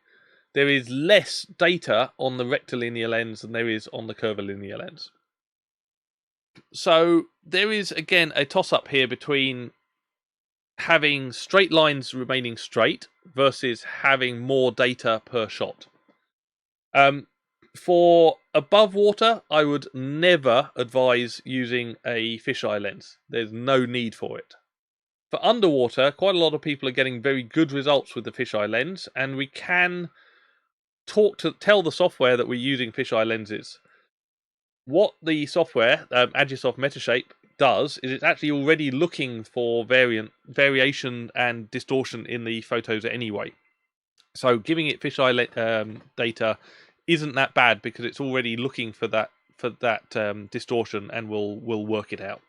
there is less data on the rectilinear lens than there is on the curvilinear lens. So there is, again, a toss-up here between having straight lines remaining straight versus having more data per shot. For above water, I would never advise using a fisheye lens. There's no need for it. For underwater, quite a lot of people are getting very good results with the fisheye lens, and we can tell the software that we're using fisheye lenses. What the software, Agisoft Metashape, does is it's actually already looking for variation and distortion in the photos anyway. So giving it fisheye data isn't that bad, because it's already looking for that distortion and will work it out.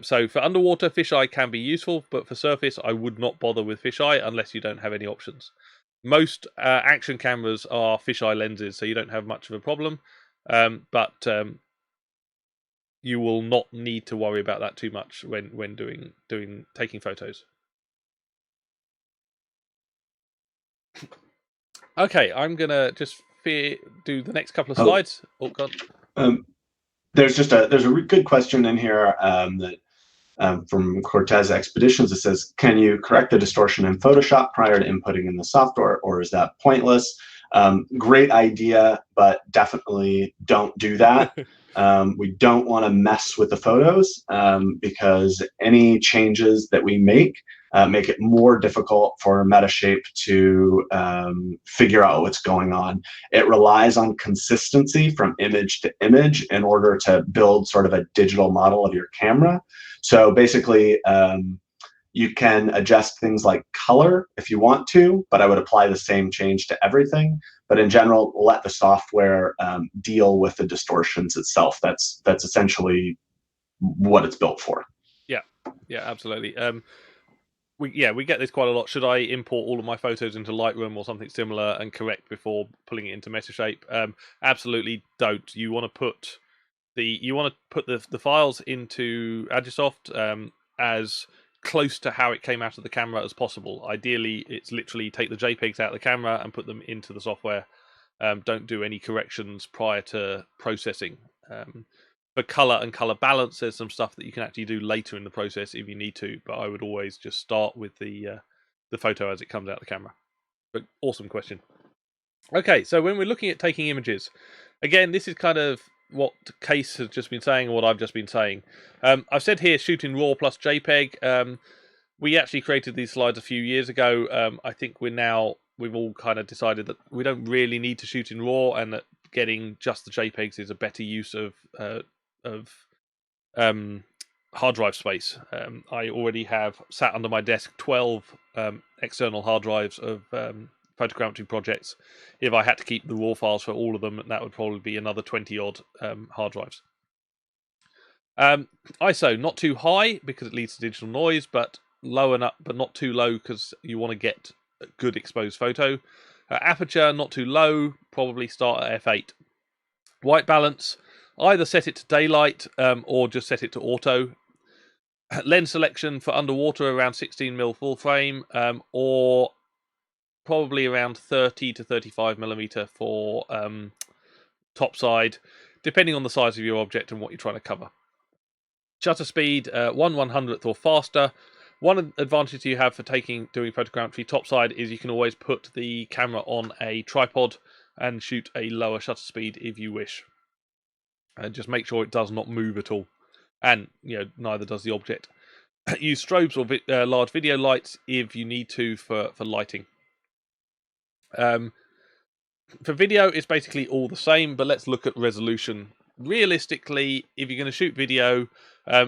So for underwater, fisheye can be useful, but for surface, I would not bother with fisheye unless you don't have any options. Most action cameras are fisheye lenses, so you don't have much of a problem. But you will not need to worry about that too much when taking photos. Okay, I'm gonna just do the next couple of slides. Oh God. There's a good question in here that from Cortez Expeditions. It says, can you correct the distortion in Photoshop prior to inputting in the software, or is that pointless? Great idea, but definitely don't do that. We don't want to mess with the photos because any changes that we make it more difficult for Metashape to figure out what's going on. It relies on consistency from image to image in order to build sort of a digital model of your camera. So basically, you can adjust things like color if you want to, but I would apply the same change to everything. But in general, let the software deal with the distortions itself. That's essentially what it's built for. Yeah, absolutely. We get this quite a lot. Should I import all of my photos into Lightroom or something similar and correct before pulling it into Metashape? Absolutely don't. You want to put the files into Agisoft as close to how it came out of the camera as possible. Ideally, it's literally take the JPEGs out of the camera and put them into the software. Don't do any corrections prior to processing. For color and color balance, there's some stuff that you can actually do later in the process if you need to, but I would always just start with the photo as it comes out of the camera. But awesome question. Okay, so when we're looking at taking images, again, this is kind of what Kees has just been saying and what I've just been saying. I've said here shoot in RAW plus JPEG. We actually created these slides a few years ago. I think we've all kind of decided that we don't really need to shoot in RAW, and that getting just the JPEGs is a better use of hard drive space. I already have sat under my desk 12 external hard drives of photogrammetry projects. If I had to keep the raw files for all of them, that would probably be another 20 odd hard drives. ISO not too high because it leads to digital noise, but low enough, but not too low because you want to get a good exposed photo. Aperture not too low, probably start at f8. White balance, either set it to daylight or just set it to auto. Lens selection for underwater around 16mm full frame, or probably around 30 to 35mm for topside, depending on the size of your object and what you're trying to cover. Shutter speed 1/100th or faster. One advantage you have for doing photogrammetry topside is you can always put the camera on a tripod and shoot a lower shutter speed if you wish. And just make sure it does not move at all. And neither does the object. Use strobes or large video lights if you need to for lighting. For video, it's basically all the same, but let's look at resolution. Realistically, if you're going to shoot video,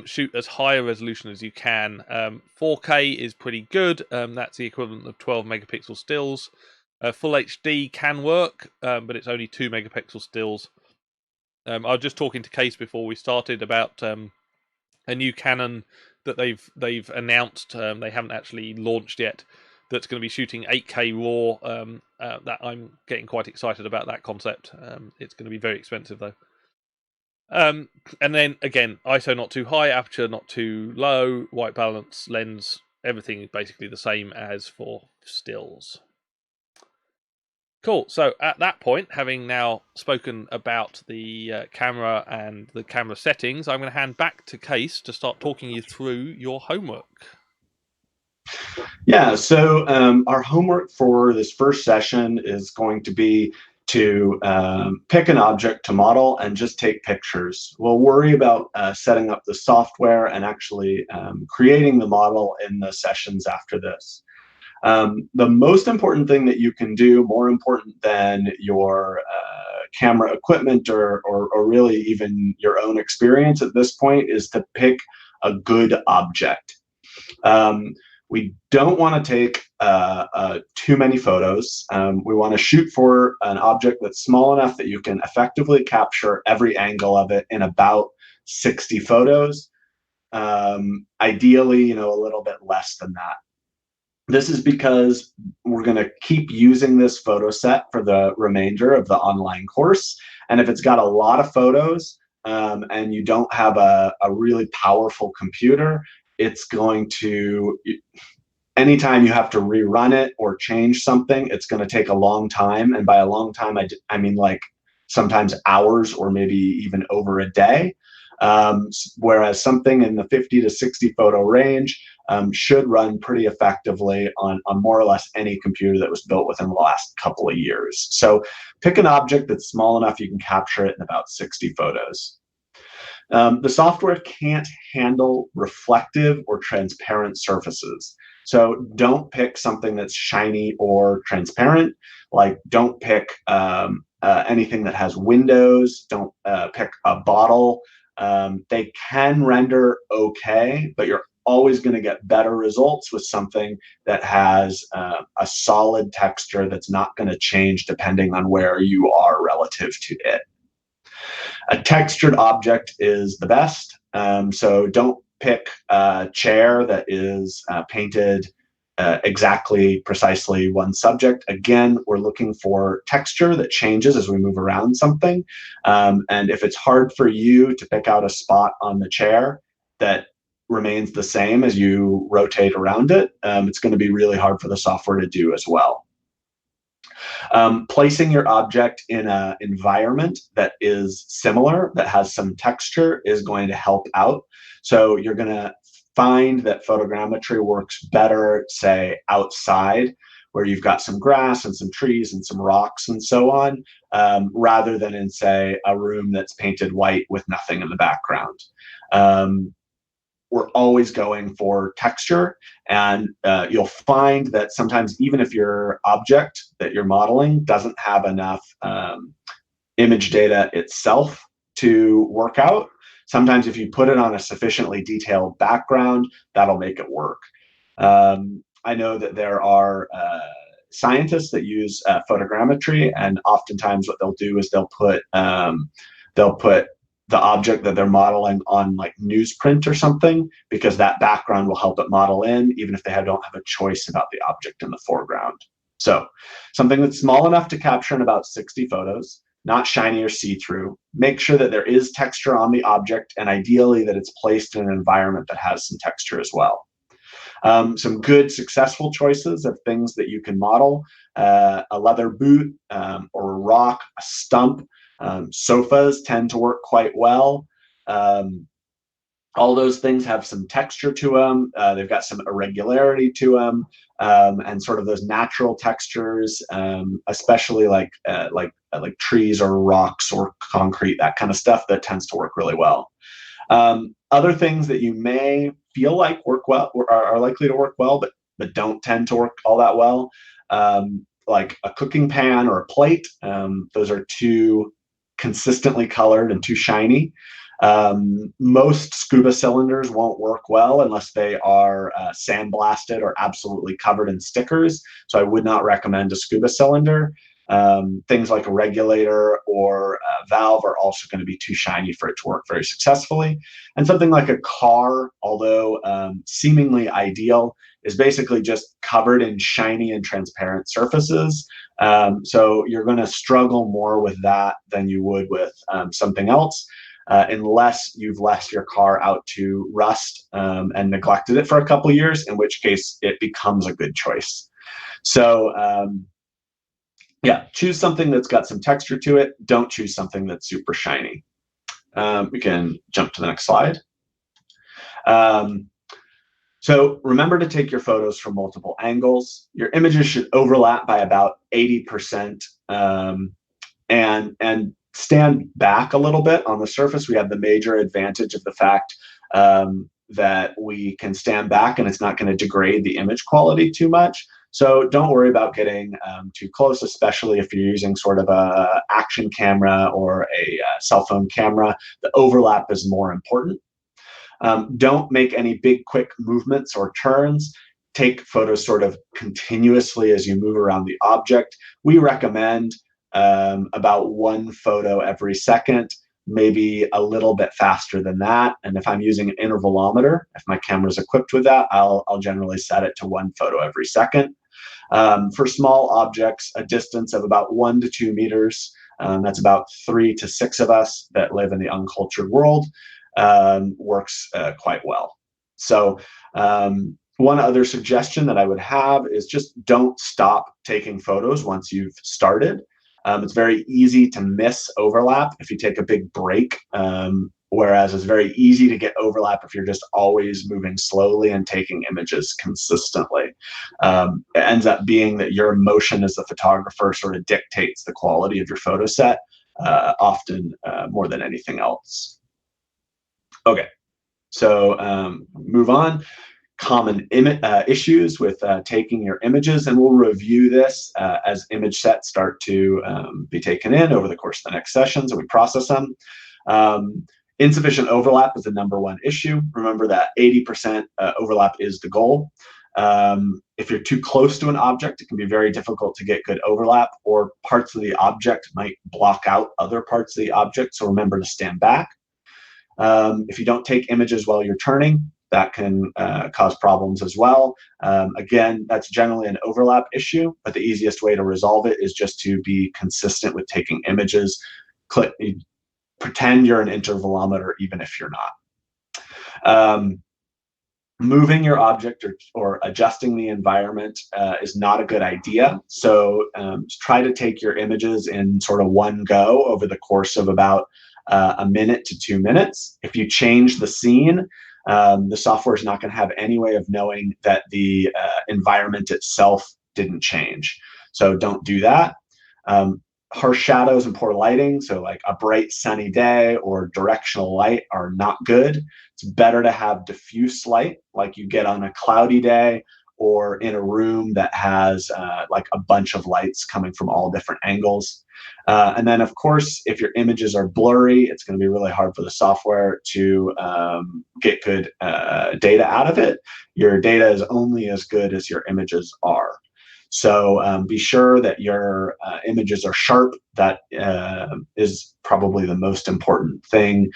shoot as high a resolution as you can. 4K is pretty good. That's the equivalent of 12 megapixel stills. Full HD can work, but it's only 2 megapixel stills. I was just talking to Kees before we started about a new Canon that they've announced. They haven't actually launched yet. That's going to be shooting 8K RAW. That I'm getting quite excited about that concept. It's going to be very expensive though. And then again, ISO not too high, aperture not too low, white balance, lens, everything is basically the same as for stills. Cool. So at that point, having now spoken about the camera and the camera settings, I'm going to hand back to Kees to start talking you through your homework. Yeah, so our homework for this first session is going to be to pick an object to model and just take pictures. We'll worry about setting up the software and actually creating the model in the sessions after this. The most important thing that you can do, more important than your camera equipment or really even your own experience at this point, is to pick a good object. We don't want to take too many photos. We want to shoot for an object that's small enough that you can effectively capture every angle of it in about 60 photos. Ideally, a little bit less than that. This is because we're going to keep using this photo set for the remainder of the online course. And if it's got a lot of photos and you don't have a really powerful computer, it's going to, anytime you have to rerun it or change something, it's going to take a long time. And by a long time, I mean like sometimes hours or maybe even over a day. Whereas something in the 50 to 60 photo range should run pretty effectively on more or less any computer that was built within the last couple of years. So pick an object that's small enough you can capture it in about 60 photos. The software can't handle reflective or transparent surfaces. So don't pick something that's shiny or transparent. Like don't pick anything that has windows. Don't pick a bottle. They can render okay, but you're always going to get better results with something that has a solid texture that's not going to change depending on where you are relative to it. A textured object is the best, so don't pick a chair that is painted exactly, precisely one subject. Again, we're looking for texture that changes as we move around something. And if it's hard for you to pick out a spot on the chair that remains the same as you rotate around it, it's going to be really hard for the software to do as well. Placing your object in an environment that is similar, that has some texture, is going to help out. So you're going to find that photogrammetry works better, say, outside, where you've got some grass and some trees and some rocks and so on, rather than in, say, a room that's painted white with nothing in the background. We're always going for texture, and you'll find that sometimes even if your object that you're modeling doesn't have enough image data itself to work out, Sometimes if you put it on a sufficiently detailed background, that'll make it work. I know that there are scientists that use photogrammetry, and oftentimes what they'll do is they'll put the object that they're modeling on like newsprint or something, because that background will help it model in, even if they don't have a choice about the object in the foreground. So something that's small enough to capture in about 60 photos, not shiny or see-through. Make sure that there is texture on the object, and ideally that it's placed in an environment that has some texture as well. Some good successful choices of things that you can model: a leather boot or a rock, a stump. Sofas tend to work quite well. All those things have some texture to them. They've got some irregularity to them, and sort of those natural textures, especially like trees or rocks or concrete, that kind of stuff that tends to work really well. Other things that you may feel like work well, or are likely to work well, but don't tend to work all that well, like a cooking pan or a plate. Those are too consistently colored and too shiny. Most scuba cylinders won't work well unless they are sandblasted or absolutely covered in stickers. So I would not recommend a scuba cylinder. Things like a regulator or a valve are also going to be too shiny for it to work very successfully. And something like a car, although seemingly ideal, is basically just covered in shiny and transparent surfaces. So you're going to struggle more with that than you would with something else, unless you've left your car out to rust and neglected it for a couple of years, in which case it becomes a good choice. So yeah, choose something that's got some texture to it. Don't choose something that's super shiny. We can jump to the next slide. So remember to take your photos from multiple angles. Your images should overlap by about 80%, and stand back a little bit on the surface. We have the major advantage of the fact that we can stand back and it's not going to degrade the image quality too much. So don't worry about getting too close, especially if you're using sort of a action camera or a cell phone camera. The overlap is more important. Don't make any big, quick movements or turns. Take photos sort of continuously as you move around the object. We recommend about one photo every second, maybe a little bit faster than that. And if I'm using an intervalometer, if my camera is equipped with that, I'll generally set it to one photo every second. For small objects, a distance of about 1 to 2 meters, that's about 3 to 6 of us that live in the uncultured world, works quite well. So one other suggestion that I would have is just don't stop taking photos once you've started. It's very easy to miss overlap if you take a big break, whereas it's very easy to get overlap if you're just always moving slowly and taking images consistently. It ends up being that your emotion as the photographer sort of dictates the quality of your photo set, often more than anything else. Okay, so move on. Common issues with taking your images, and we'll review this as image sets start to be taken in over the course of the next sessions and we process them. Insufficient overlap is the #1 issue. Remember that 80% overlap is the goal. If you're too close to an object, it can be very difficult to get good overlap, or parts of the object might block out other parts of the object, so remember to stand back. If you don't take images while you're turning, that can cause problems as well. Again, that's generally an overlap issue, but the easiest way to resolve it is just to be consistent with taking images. Pretend you're an intervalometer even if you're not. Moving your object or adjusting the environment is not a good idea. So try to take your images in sort of one go over the course of about a minute to 2 minutes. If you change the scene, the software is not going to have any way of knowing that the environment itself didn't change. So don't do that. Harsh shadows and poor lighting, so like a bright sunny day or directional light, are not good. It's better to have diffuse light like you get on a cloudy day, or in a room that has like a bunch of lights coming from all different angles. And then, of course, if your images are blurry, it's going to be really hard for the software to get good data out of it. Your data is only as good as your images are. So be sure that your images are sharp. That is probably the most important thing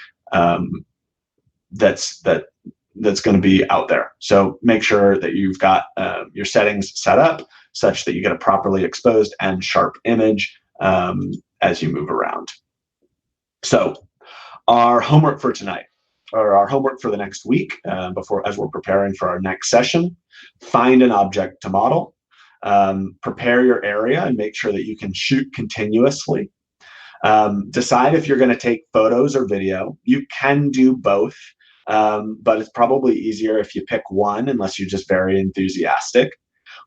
that's going to be out there. So make sure that you've got your settings set up such that you get a properly exposed and sharp image as you move around. So our homework for tonight, or our homework for the next week, as we're preparing for our next session, find an object to model, prepare your area and make sure that you can shoot continuously. Decide if you're going to take photos or video. You can do both, but it's probably easier if you pick one unless you're just very enthusiastic.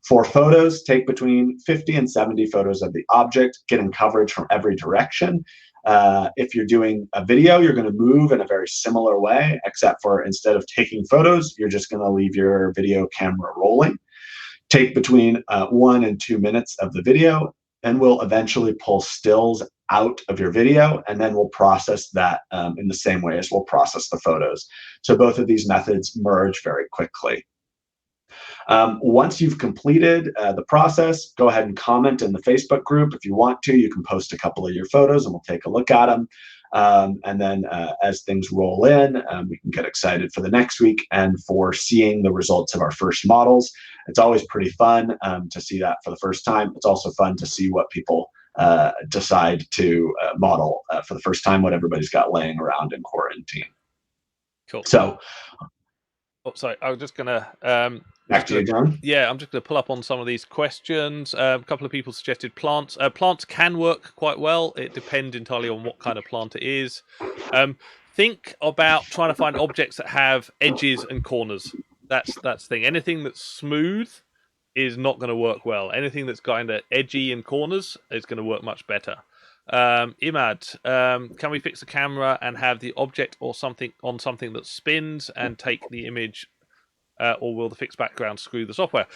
For photos, take between 50 and 70 photos of the object, getting coverage from every direction. If you're doing a video, you're going to move in a very similar way, except for instead of taking photos, you're just going to leave your video camera rolling. Take between 1 and 2 minutes of the video, and we'll eventually pull stills out of your video, and then we'll process that in the same way as we'll process the photos. So both of these methods merge very quickly. Once you've completed the process, go ahead and comment in the Facebook group. If you want to, you can post a couple of your photos and we'll take a look at them. And then as things roll in, we can get excited for the next week and for seeing the results of our first models. It's always pretty fun to see that for the first time. It's also fun to see what people decide to model for the first time, what everybody's got laying around in quarantine. Cool. So, sorry, I was just gonna back to you, John. Yeah, I'm just going to pull up on some of these questions. A couple of people suggested plants. Plants can work quite well. It depends entirely on what kind of plant it is. Think about trying to find objects that have edges and corners. That's the thing. Anything that's smooth is not going to work well. Anything that's kind of edgy and corners is going to work much better. Imad, can we fix the camera and have the object or something on something that spins and take the image? Or will the fixed background screw the software?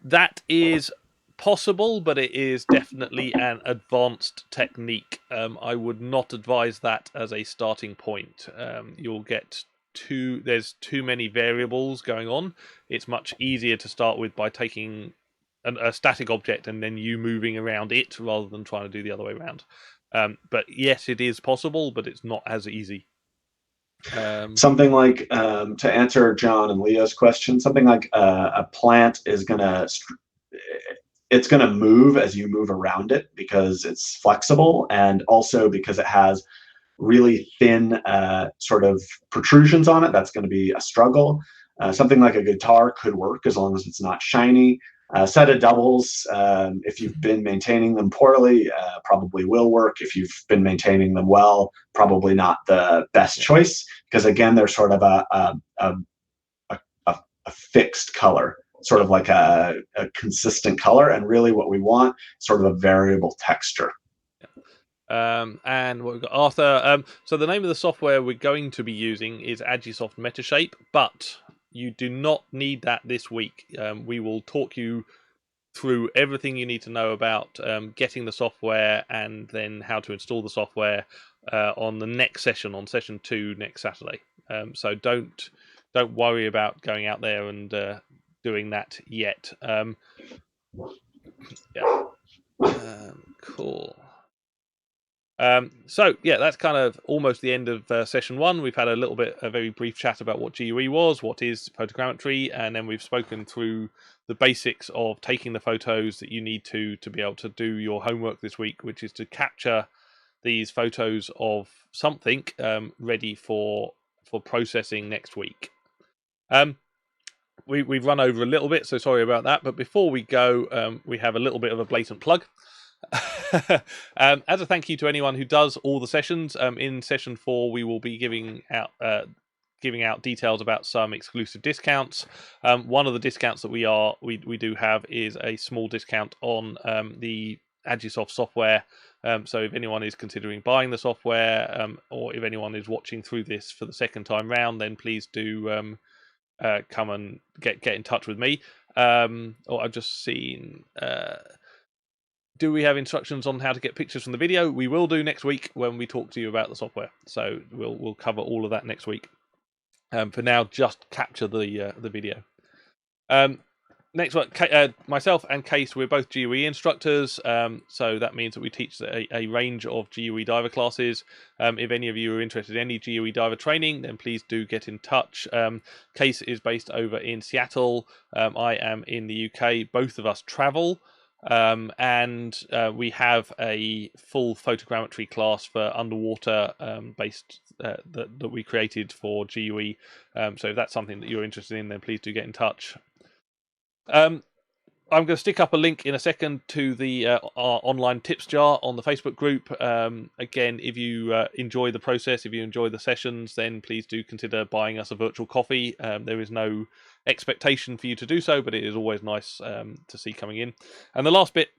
That is possible, but it is definitely an advanced technique. I would not advise that as a starting point. You'll get there's too many variables going on. It's much easier to start with by taking a static object and then you moving around it rather than trying to do the other way around. But yes, it is possible, but it's not as easy. Something like, to answer John and Leo's question, something like a plant is it's gonna move as you move around it because it's flexible, and also because it has really thin sort of protrusions on it. That's going to be a struggle. Something like a guitar could work as long as it's not shiny. A set of doubles, if you've been maintaining them poorly, probably will work. If you've been maintaining them well, probably not the best choice, because again, they're sort of a fixed color, sort of like a consistent color, and really what we want, sort of a variable texture. And what we've got, Arthur. So the name of the software we're going to be using is Agisoft Metashape, but you do not need that this week. We will talk you through everything you need to know about getting the software and then how to install the software on the next session, on session 2 next Saturday. So don't worry about going out there and doing that yet. Yeah. Cool. So yeah, that's kind of almost the end of session 1. We've had a very brief chat about what GUE was, what is photogrammetry, and then we've spoken through the basics of taking the photos that you need to be able to do your homework this week, which is to capture these photos of something ready for processing next week. We've run over a little bit, so sorry about that. But before we go, we have a little bit of a blatant plug. As a thank you to anyone who does all the sessions, in session 4 we will be giving out details about some exclusive discounts. One of the discounts that we do have is a small discount on the Agisoft software. So if anyone is considering buying the software, or if anyone is watching through this for the second time round, then please do come and get in touch with me. or I've just seen. Do we have instructions on how to get pictures from the video? We will do next week when we talk to you about the software. So we'll cover all of that next week. For now, just capture the video. Next one, myself and Kees, we're both GUE instructors, so that means that we teach a range of GUE diver classes. If any of you are interested in any GUE diver training, then please do get in touch. Kees is based over in Seattle. I am in the UK. Both of us travel. And we have a full photogrammetry class for underwater based that we created for GUE. So if that's something that you're interested in, then please do get in touch. I'm going to stick up a link in a second to the our online tips jar on the Facebook group. Again, if you enjoy the process, if you enjoy the sessions, then please do consider buying us a virtual coffee. There is no expectation for you to do so, but it is always nice to see coming in. And the last bit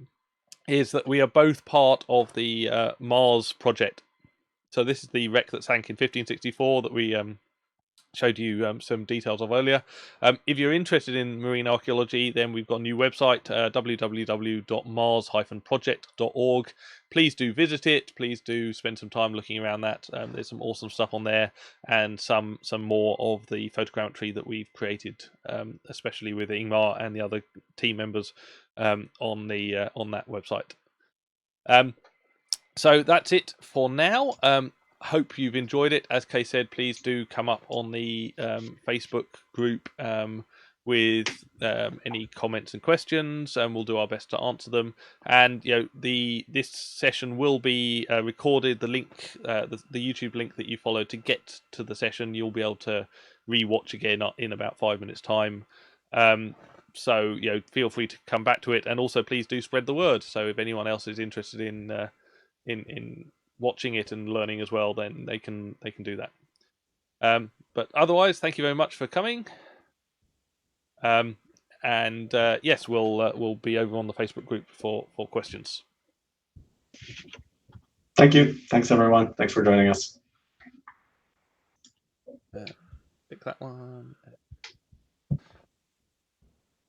is that we are both part of the Mars project. So this is the wreck that sank in 1564 that we showed you some details of earlier. If you're interested in marine archaeology, then we've got a new website, www.mars-project.org. Please do visit it. Please do spend some time looking around that. There's some awesome stuff on there, and some more of the photogrammetry that we've created, especially with Ingmar and the other team members on that website. So that's it for now. Hope you've enjoyed it. As Kay said, please do come up on the Facebook group with any comments and questions, and we'll do our best to answer them. And this session will be recorded. The link, the YouTube link that you followed to get to the session, you'll be able to re-watch again in about 5 minutes' time. So feel free to come back to it, and also please do spread the word. So if anyone else is interested in watching it and learning as well, then they can do that. But otherwise, thank you very much for coming. And yes, we'll be over on the Facebook group for questions. Thank you. Thanks everyone. Thanks for joining us. Pick that one.